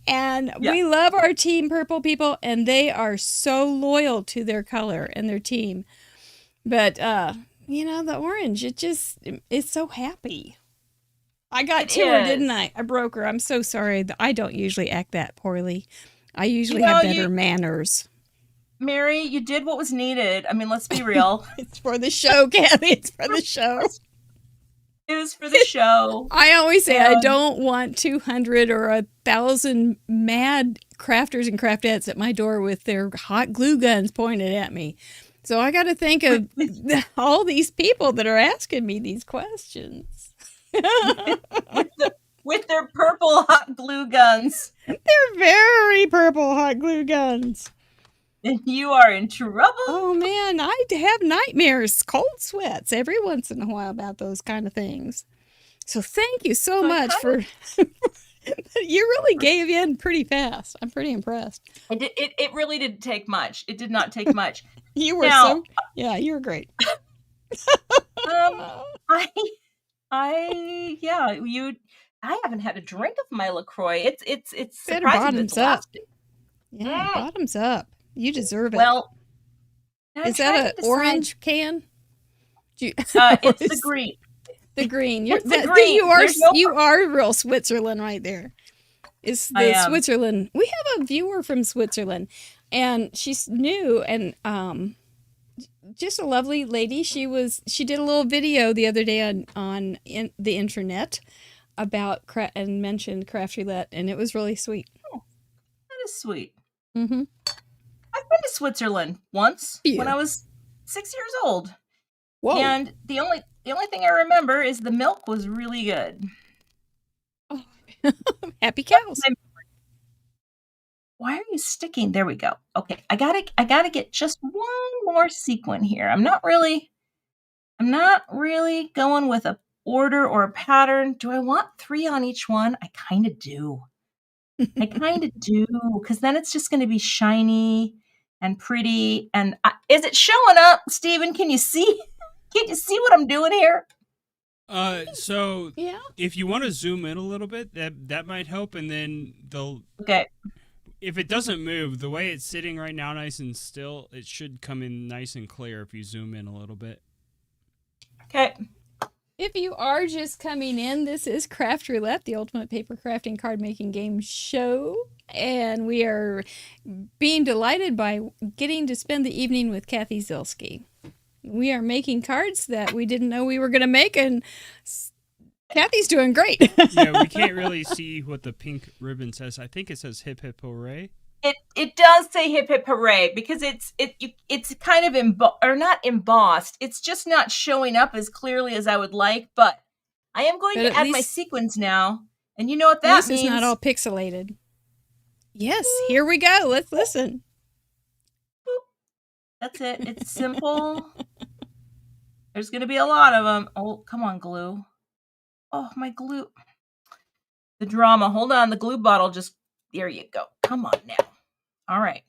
and we love our Team Purple people, and they are so loyal to their color and their team. But, the orange, it's so happy. I got to her, didn't I? I broke her. I'm so sorry. I don't usually act that poorly. I usually have better manners. Mary, you did what was needed. I mean, let's be real. It's for the show, Kathy. It's for the show. It was for the show. I always say I don't want 200 or 1,000 mad crafters and craftettes at my door with their hot glue guns pointed at me. So I got to think of all these people that are asking me these questions. with their purple hot glue guns. They're very purple hot glue guns. And you are in trouble. Oh, man, I have nightmares, cold sweats every once in a while about those kind of things. So thank you so much for... You really gave in pretty fast. I'm pretty impressed. It really didn't take much. It did not take much. You were you were great. I haven't had a drink of my LaCroix. It's better surprising. Bottoms up. Yeah, bottoms up. You deserve it. Well, is that an orange can? It's the green. The green. The green. You are real Switzerland right there. It's the Switzerland. We have a viewer from Switzerland, and she's new and just a lovely lady. She did a little video the other day on the internet about and mentioned Craft Roulette, and it was really sweet. Oh, that is sweet. Mm-hmm. I've been to Switzerland once when I was 6 years old. Whoa. And the only thing I remember is the milk was really good. Oh. Happy cows. Why are you sticking? There we go. Okay, I gotta get just one more sequin here. I'm not really going with a order or a pattern. Do I want 3 on each one? I kind of do. Because then it's just going to be shiny and pretty. And is it showing up, Stephen? Can you see? Can you see what I'm doing here? So if you want to zoom in a little bit, that might help. And then if it doesn't move, the way it's sitting right now, nice and still, it should come in nice and clear if you zoom in a little bit. Okay. If you are just coming in, this is Craft Roulette, the ultimate paper crafting card making game show. And we are being delighted by getting to spend the evening with Cathy Zielske. We are making cards that we didn't know we were going to make, and Kathy's doing great. Yeah, we can't really see what the pink ribbon says. I think it says hip hip hooray. It does say hip hip hooray because it's kind of not embossed. It's just not showing up as clearly as I would like, but I am going to add my sequins now. And you know what that means? This is not all pixelated. Yes, here we go. Let's listen. Boop. That's it. It's simple. There's going to be a lot of them. Oh, come on, glue. Oh, my glue. The drama. Hold on. The glue bottle just... There you go. Come on now. All right.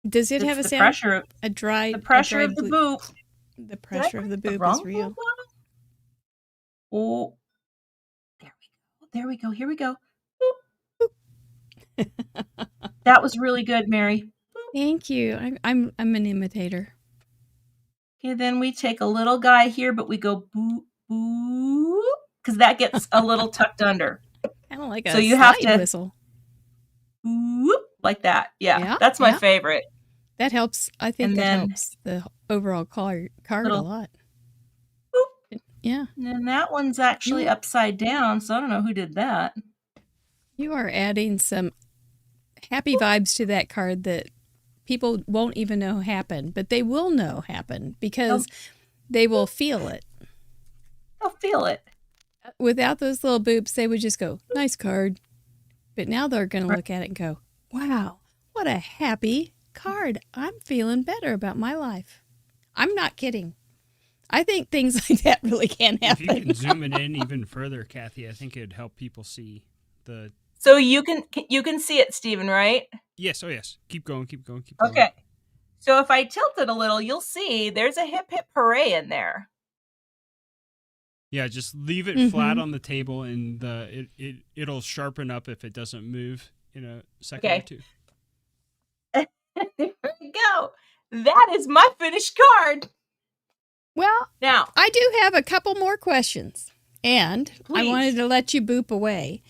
Does it have a sound? Pressure, the pressure of the boop. The pressure of the boop is real. Oh, there we go. Here we go. That was really good, Mary. Boop. Thank you. I'm an imitator. Okay, then we take a little guy here, but we go boop, boop, because that gets a little tucked under. Kind of like a slide whistle. Whoop, like that. Yeah, that's my favorite. That helps. I think that helps the overall card a lot. Whoop. Yeah. And that one's actually upside down, so I don't know who did that. You are adding some happy vibes to that card that people won't even know happened, but they will know happened because they will feel it. They'll feel it. Without those little boops, they would just go, nice card. But now they're going to look at it and go, wow, what a happy card. I'm feeling better about my life. I'm not kidding. I think things like that really can happen. If you can zoom it in even further, Kathy, I think it would help people see the... So you can see it, Stephen, right? Yes. Oh, yes. Keep going. Okay. So if I tilt it a little, you'll see there's a hip hip hooray in there. Yeah, just leave it flat on the table, and it'll sharpen up if it doesn't move in a second or two. There we go. That is my finished card. Well, now I do have a couple more questions, and Please. I wanted to let you boop away.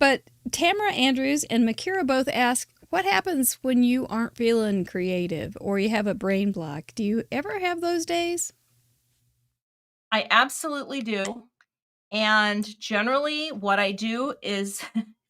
But Tamara Andrews and Makira both asked, what happens when you aren't feeling creative or you have a brain block? Do you ever have those days? I absolutely do. And generally, what I do is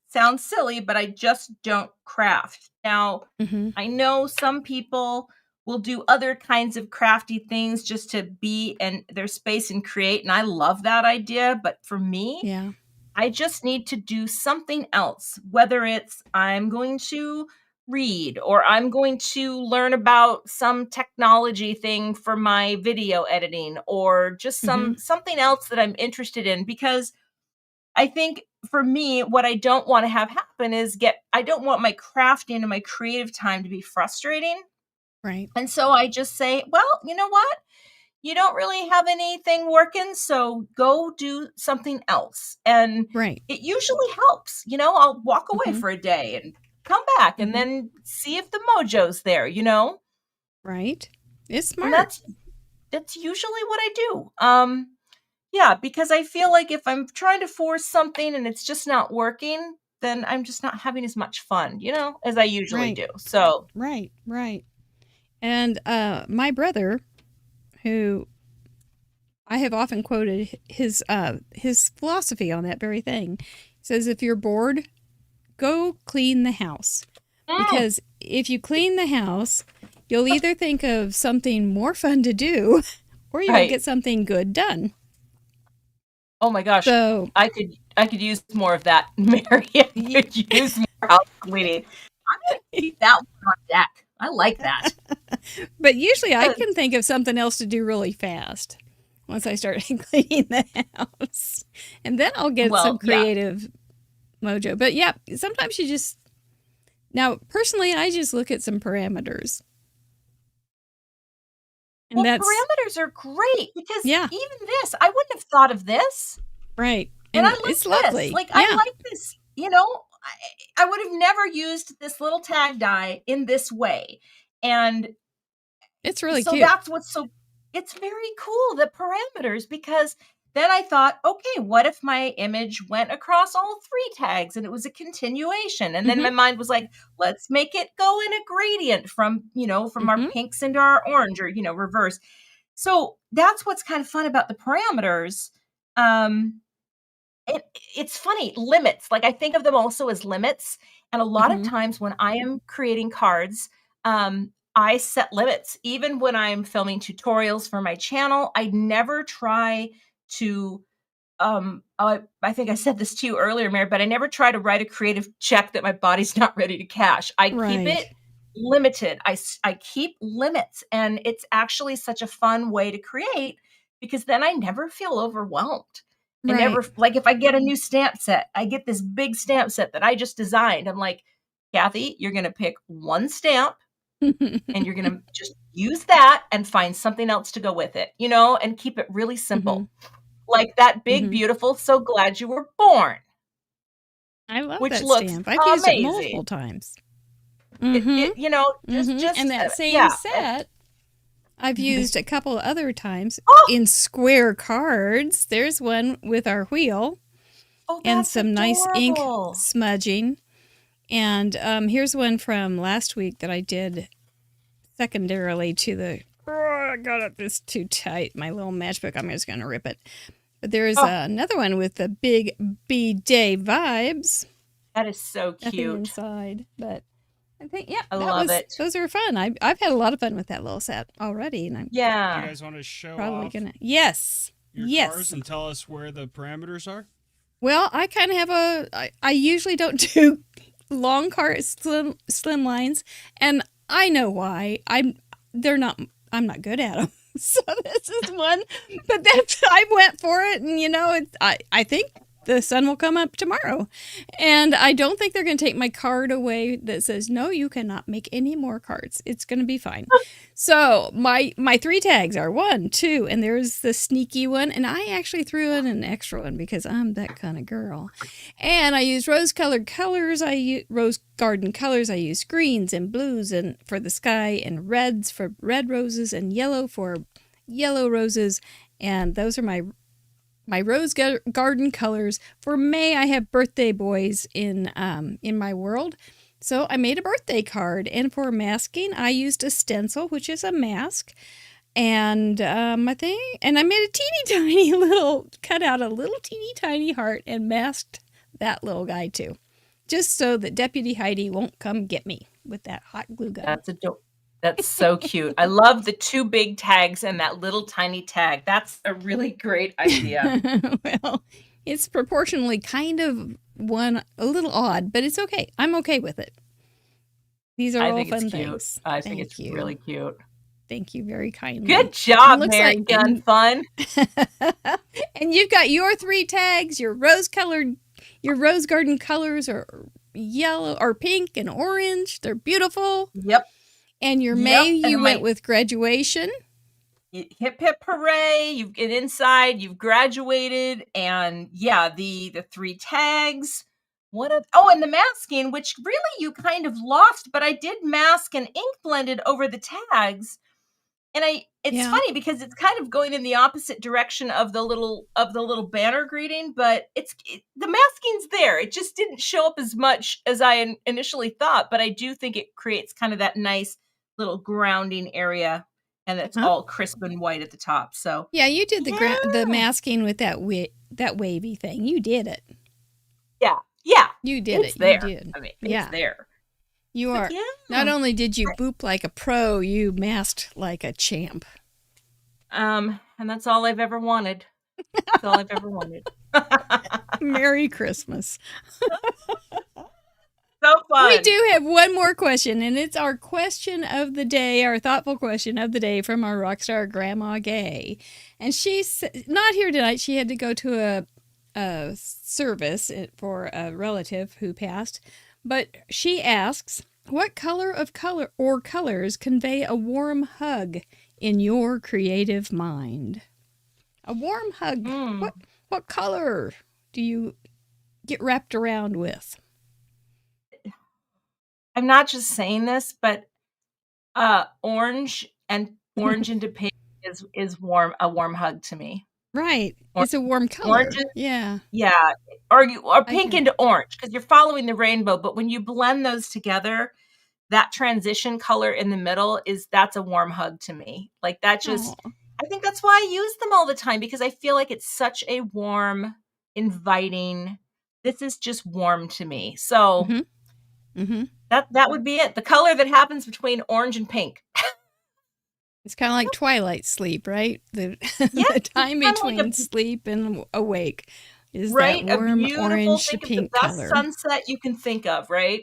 sounds silly, but I just don't craft. Now, Mm-hmm. I know some people will do other kinds of crafty things just to be in their space and create. And I love that idea. But for me, Yeah. I just need to do something else, whether it's I'm going to read or I'm going to learn about some technology thing for my video editing or just Mm-hmm. something else that I'm interested in, because I think for me what I don't want to have happen is I don't want my crafting and my creative time to be frustrating. Right. And so I just say, well, you know what? You don't really have anything working, so go do something else. And Right. it usually helps. I'll walk away Mm-hmm. for a day and come back and Mm-hmm. then see if the mojo's there. Right. It's And smart. that's usually what I do. Yeah, because I feel like if I'm trying to force something and it's just not working, then I'm just not having as much fun, as I usually Right. do. So, Right. Right. And my brother, who I have often quoted his philosophy on that very thing, says if you're bored, go clean the house. mm, Because if you clean the house, you'll either think of something more fun to do or you'll right. get something good done. Oh my gosh, So, I could use more of that, Mary. I ye- could use more house cleaning. I'm gonna keep that one on deck. I like that. but usually I 'Cause- can think of something else to do really fast once I start cleaning the house. And then I'll get some Well, yeah. creative mojo. But yeah, sometimes you just. Now, personally, I just look at some parameters. And Well, that's. parameters are great because Yeah, even this, I wouldn't have thought of this, right. and I And like it's this. lovely. Like I Yeah, like this. I would have never used this little tag die in this way, and it's really so cute. that's what's so it's very cool, the parameters, because then I thought, okay, what if my image went across all three tags and it was a continuation? And then Hmm. my mind was like, let's make it go in a gradient from our Hmm. pinks into our orange, or reverse. So that's what's kind of fun about the parameters. Um, it, it's funny, limits. Like I think of them also as limits. And a lot of Hmm. times when I am creating cards, I set limits. Even when I'm filming tutorials for my channel, I never try to I think I said this to you earlier, Mary, but I never try to write a creative check that my body's not ready to cash. I keep Right. it limited. I keep limits, and it's actually such a fun way to create because then I never feel overwhelmed. I Right. never like if I get a new stamp set, I get this big stamp set that I just designed. I'm like, Cathy, you're going to pick one stamp and you're going to just use that and find something else to go with it, and keep it really Hmm. simple. Like that big, Hmm. beautiful "So Glad You Were Born," I love which that looks stamp. I've used it amazing. multiple times. It Hmm. it And just that same yeah. set I've used a couple of other times Oh! in square cards. There's one with our wheel Oh, and that's some nice ink adorable. smudging. And here's one from last week that I did secondarily to the. Oh, I got it this too tight. My little matchbook. I'm just going to rip it. But there's Oh, another one with the big B-Day vibes that is so nothing cute. inside. But I think, yeah, I love it. those are fun. I've had a lot of fun with that little set already, and I'm You Yeah. guys want to show probably off gonna. Yes, your yes. cars and tell us where the parameters are? Well, I kind of have I usually don't do long cars, slim lines, and I know why. I'm not good at them. So this is one, but I went for it, and I think the sun will come up tomorrow, and I don't think they're going to take my card away that says no, you cannot make any more cards. It's going to be fine. So my three tags are 1, 2, and there's the sneaky one, and I actually threw in an extra one because I'm that kind of girl. And I used rose-colored colors. I use rose garden colors. I used greens and blues and for the sky, and reds for red roses, and yellow for yellow roses. And those are my rose garden colors. For May, I have birthday boys in my world. So I made a birthday card, and for masking, I used a stencil, which is a mask, and I made a teeny tiny cut out a little teeny tiny heart and masked that little guy too, just so that Deputy Heidi won't come get me with that hot glue gun. That's so cute. I love the 2 big tags and that little tiny tag. That's a really great idea. Well, it's proportionally kind of a little odd, but it's okay. I'm okay with it. These are all fun things. I think it's really cute. Thank you very kindly. Good job, Mary Gun Fun. And you've got your 3 tags. Your rose garden colors are yellow or pink and orange. They're beautiful. Yep. And your May, you went with graduation. Hip hip hooray! You've get inside. You've graduated, and the 3 tags. And the masking, which really you kind of lost, but I did mask and ink blended over the tags, and it's funny because it's kind of going in the opposite direction of the little banner greeting, but the masking's there. It just didn't show up as much as I initially thought, but I do think it creates kind of that nice little grounding area, and it's all crisp and white at the top. So you did the masking with that wavy thing. You did it. Yeah, you did it's it. There. You did. I mean, it's there. You are. Not only did you boop like a pro, you masked like a champ. And that's all I've ever wanted. That's all I've ever wanted. Merry Christmas. So fun. We do have one more question, and it's our question of the day, our thoughtful question of the day from our rockstar Grandma Gay. And she's not here tonight. She had to go to a service for a relative who passed. But she asks, what colors convey a warm hug in your creative mind? A warm hug. What color do you get wrapped around with? I'm not just saying this, but orange into pink is a warm hug to me. Right. It's a warm color. Orange, yeah. Or pink into orange, because you're following the rainbow. But when you blend those together, that transition color in the middle that's a warm hug to me. Like that just, I think that's why I use them all the time, because I feel like it's such a warm, inviting, this is just warm to me. So that would be it. The color that happens between orange and pink. It's kind of like twilight sleep, right? The time between sleep and awake is that warm orange to pink color. The best sunset you can think of, right?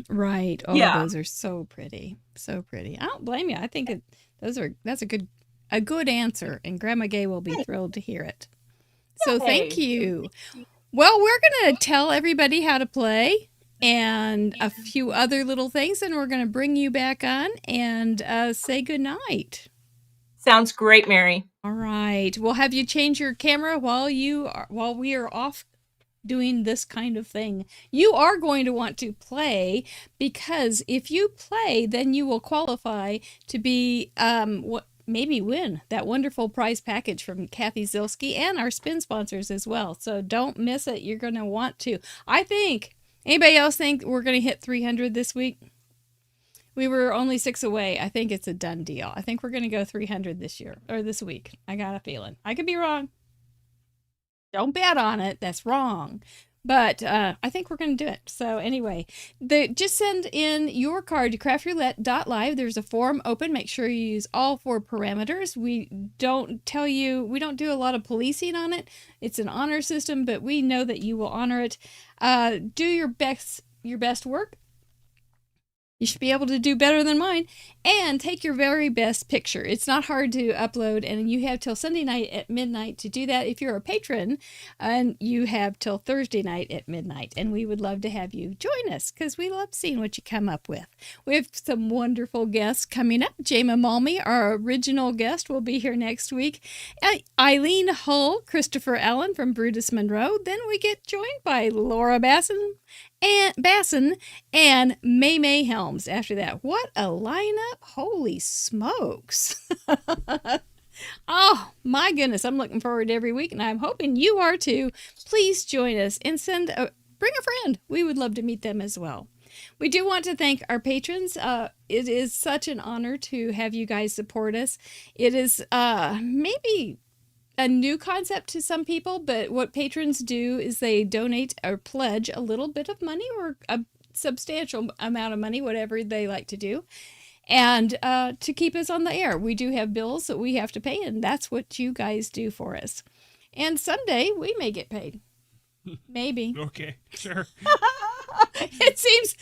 Right. Oh, those are so pretty. So pretty. I don't blame you. I think that's a good answer, and Grandma Gay will be thrilled to hear it. So thank you. Well, we're going to tell everybody how to play and a few other little things, and we're going to bring you back on and say goodnight. Sounds great, Mary. All right. Well, have you changed your camera while we are off doing this kind of thing? You are going to want to play, because if you play, then you will qualify to be maybe win that wonderful prize package from Cathy Zielske and our spin sponsors as well. So don't miss it. You're going to want to. Anybody else think we're going to hit 300 this week? We were only 6 away. I think it's a done deal. I think we're going to go 300 this week. I got a feeling. I could be wrong. Don't bet on it. That's wrong. But I think we're going to do it. So anyway, just send in your card to craftroulette.live. There's a form open. Make sure you use all 4 parameters. We don't do a lot of policing on it. It's an honor system, but we know that you will honor it. Do your best work. You should be able to do better than mine, and take your very best picture. It's not hard to upload, and you have till Sunday night at midnight to do that if you're a patron, and you have till Thursday night at midnight, and we would love to have you join us because we love seeing what you come up with. We have some wonderful guests coming up. Jayma Malmy, our original guest, will be here next week. Eileen Hull, Christopher Allen from Brutus Monroe. Then we get joined by Laura Basson and May Helms after that. What a lineup. Holy smokes. Oh, my goodness. I'm looking forward to every week, and I'm hoping you are too. Please join us and bring a friend. We would love to meet them as well. We do want to thank our patrons. It is such an honor to have you guys support us. It is maybe a new concept to some people, but what patrons do is they donate or pledge a little bit of money or a substantial amount of money, whatever they like to do, and to keep us on the air. We do have bills that we have to pay, and that's what you guys do for us. And someday we may get paid. Maybe. Okay, sure. That seems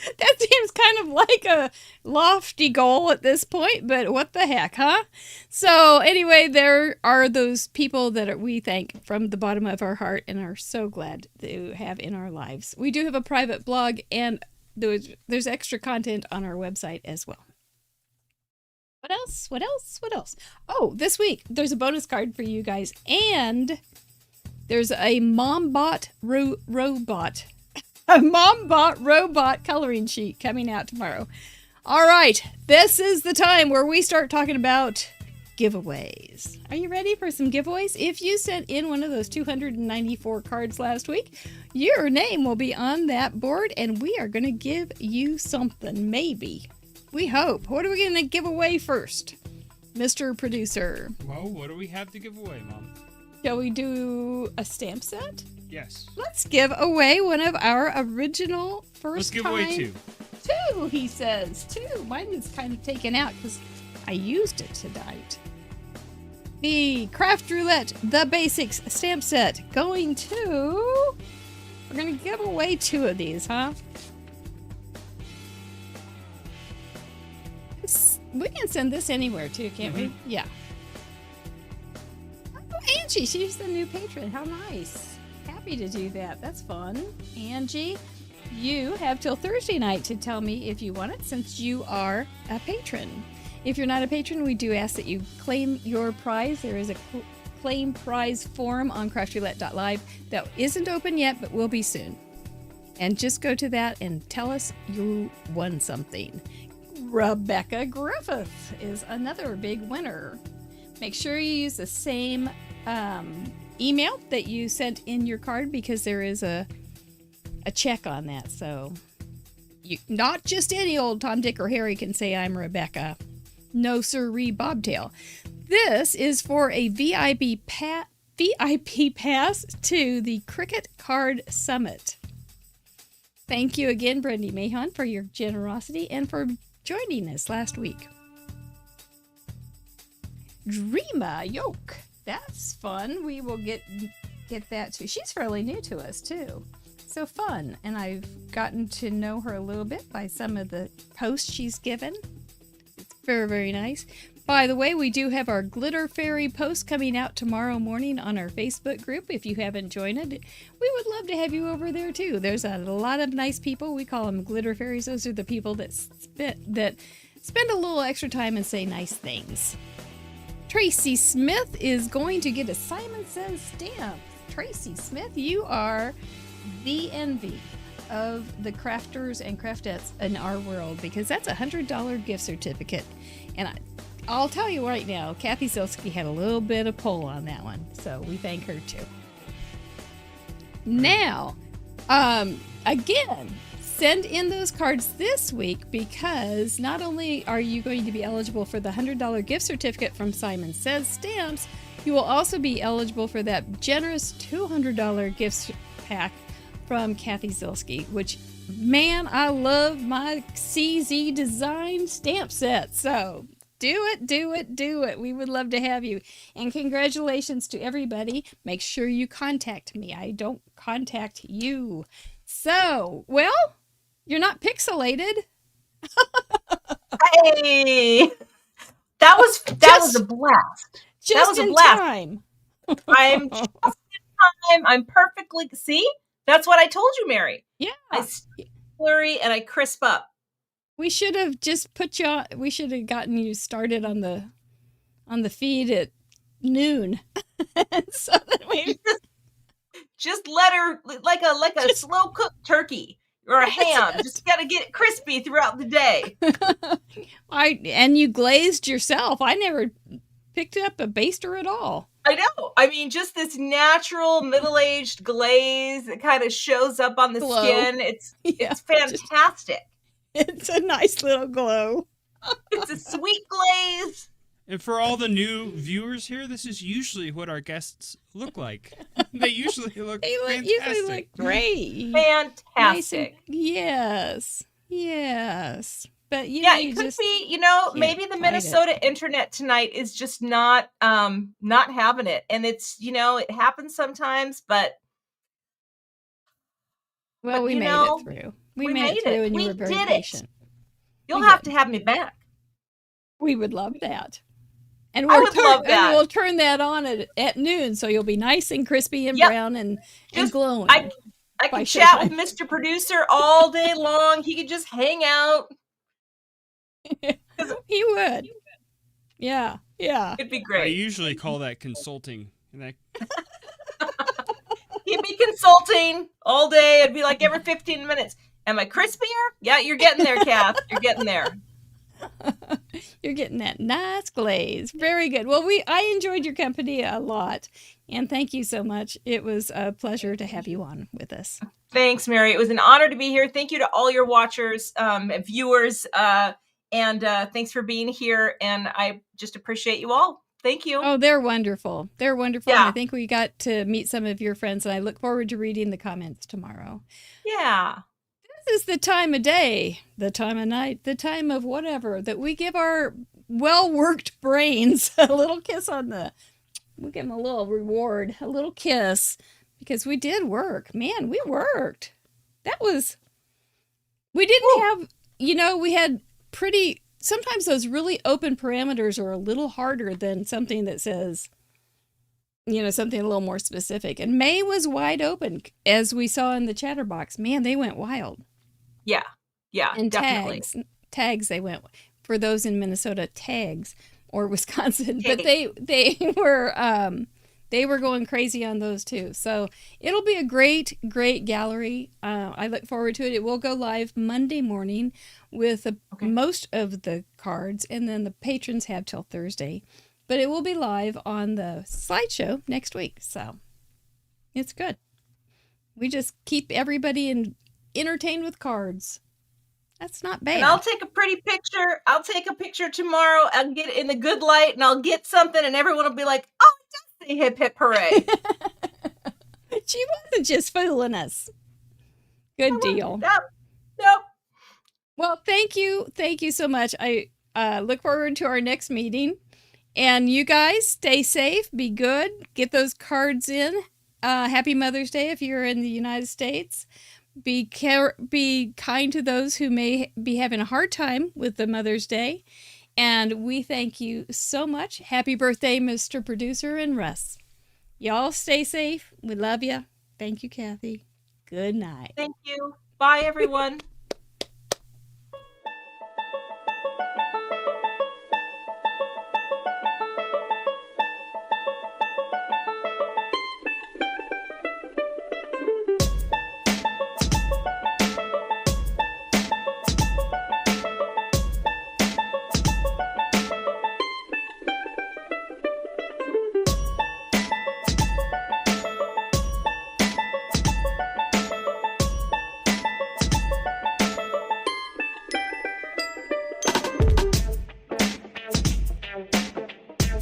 kind of like a lofty goal at this point, but what the heck, huh? So anyway, there are those people that we thank from the bottom of our heart and are so glad to have in our lives. We do have a private blog, and there's extra content on our website as well. What else? Oh, this week there's a bonus card for you guys, and there's a MomBot robot. A MomBot robot coloring sheet coming out tomorrow. All right, this is the time where we start talking about giveaways. Are you ready for some giveaways? If you sent in one of those 294 cards last week, your name will be on that board, and we are going to give you something, maybe. We hope. What are we going to give away first, Mr. Producer? Well, what do we have to give away, Mom? Shall we do a stamp set? Yes. Let's give away one of our original first Let's give away two. Two, he says. Two. Mine is kind of taken out because I used it tonight. The Craft Roulette, the Basics stamp set going to... We're going to give away two of these, huh? We can send this anywhere, too, can't we? Yeah. Oh, Angie, she's the new patron. How nice. Happy to do that. That's fun. Angie, you have till Thursday night to tell me if you want it, since you are a patron. If you're not a patron, we do ask that you claim your prize. There is a claim prize form on craftroulette.live that isn't open yet, but will be soon. And just go to that and tell us you won something. Rebecca Griffith is another big winner. Make sure you use the same email that you sent in your card, because there is a check on that. So not just any old Tom, Dick, or Harry can say I'm Rebecca. No sirree, bobtail. This is for a VIP pass to the Cricket Card Summit. Thank you again, Brendy Mahon, for your generosity and for joining us last week. Dreama Yoke. That's fun. We will get that too. She's fairly new to us too. So fun. And I've gotten to know her a little bit by some of the posts she's given. It's very, very nice. By the way, we do have our Glitter Fairy post coming out tomorrow morning on our Facebook group. If you haven't joined it, we would love to have you over there too. There's a lot of nice people. We call them Glitter Fairies. Those are the people that spend a little extra time and say nice things. Tracy Smith is going to get a Simon Says stamp. Tracy Smith, you are the envy of the crafters and craftettes in our world, because that's a $100 gift certificate. And I'll tell you right now, Cathy Zielske had a little bit of pull on that one, so we thank her too. Now, again, send in those cards this week, because not only are you going to be eligible for the $100 gift certificate from Simon Says Stamps, you will also be eligible for that generous $200 gift pack from Cathy Zielske, which, man, I love my CZ design stamp set. So do it. We would love to have you. And congratulations to everybody. Make sure you contact me. I don't contact you. So, well, you're not pixelated. Hey, that was a blast. That was a blast. Time. I'm just in time. I'm perfectly. See, that's what I told you, Mary. Yeah. I blurry and I crisp up. We should have just put you on. We should have gotten you started on the feed at noon, so that we just let her like a slow cooked turkey or a ham. Just gotta get it crispy throughout the day. And you glazed yourself. I never picked up a baster at all. I know. I mean, just this natural middle-aged glaze that kind of shows up on the Glow. skin. It's fantastic. It's a nice little glow. It's a sweet glaze. And for all the new viewers here, this is usually what our guests look like. They usually look fantastic. Usually look great. Nice Fantastic. Yes. Yes. But Yeah, you it could just be, can't maybe the fight it. Minnesota internet tonight is just not having it. And it's, it happens sometimes, but Well, we you made know, it through. We we made it made through, it. and you We were very did it. patient. you'll We have did. to have me back. We would love that. And I would love and that. we'll turn that on at noon, so you'll be nice and crispy and Yep. brown and Just- glowing. I By could chat showtime. with Mr. Producer all day long. He could just hang out. He would. Yeah. Yeah. It'd be I great. usually call that consulting. And that, He'd be consulting all day. It'd be like every 15 minutes. Am I crispier? Yeah, you're getting there, Kath. You're getting there. You're getting that nice glaze. Very good. Well, I enjoyed your company a lot, and thank you so much. It was a pleasure to have you on with us. Thanks, Mary. It was an honor to be here. Thank you to all your watchers, viewers, and thanks for being here. And I just appreciate you all. Thank you. Oh, they're wonderful. They're wonderful. Yeah. And I think we got to meet some of your friends, and I look forward to reading the comments tomorrow. Yeah. This is the time of day, the time of night, the time of whatever, that we give our well-worked brains a little kiss we give them a little reward, a little kiss, because we did work. Man, we worked. We didn't have, we had sometimes those really open parameters are a little harder than something that says, something a little more specific. And May was wide open, as we saw in the chatterbox. Man, they went wild. Yeah. Yeah. And definitely. tags, they went, for those in Minnesota, tags, or Wisconsin, but Tags. they were going crazy on those too. So it'll be a great gallery. I look forward to it. It will go live Monday morning with most of the cards, and then the patrons have till Thursday, but it will be live on the slideshow next week. So it's good. We just keep everybody entertained with cards. That's not bad. And I'll take a pretty picture. I'll take a picture tomorrow. I'll get it in the good light, and I'll get something, and everyone will be like, "Oh, it does say hip hip hooray." She wasn't just fooling us. Good deal. Nope. Well, thank you so much. I look forward to our next meeting, and you guys stay safe, be good, get those cards in. Happy Mother's Day if you're in the United States. Be kind to those who may be having a hard time with the Mother's Day. And we thank you so much. Happy birthday, Mr. Producer and Russ. Y'all stay safe. We love you. Thank you, Kathy. Good night. Thank you. Bye, everyone.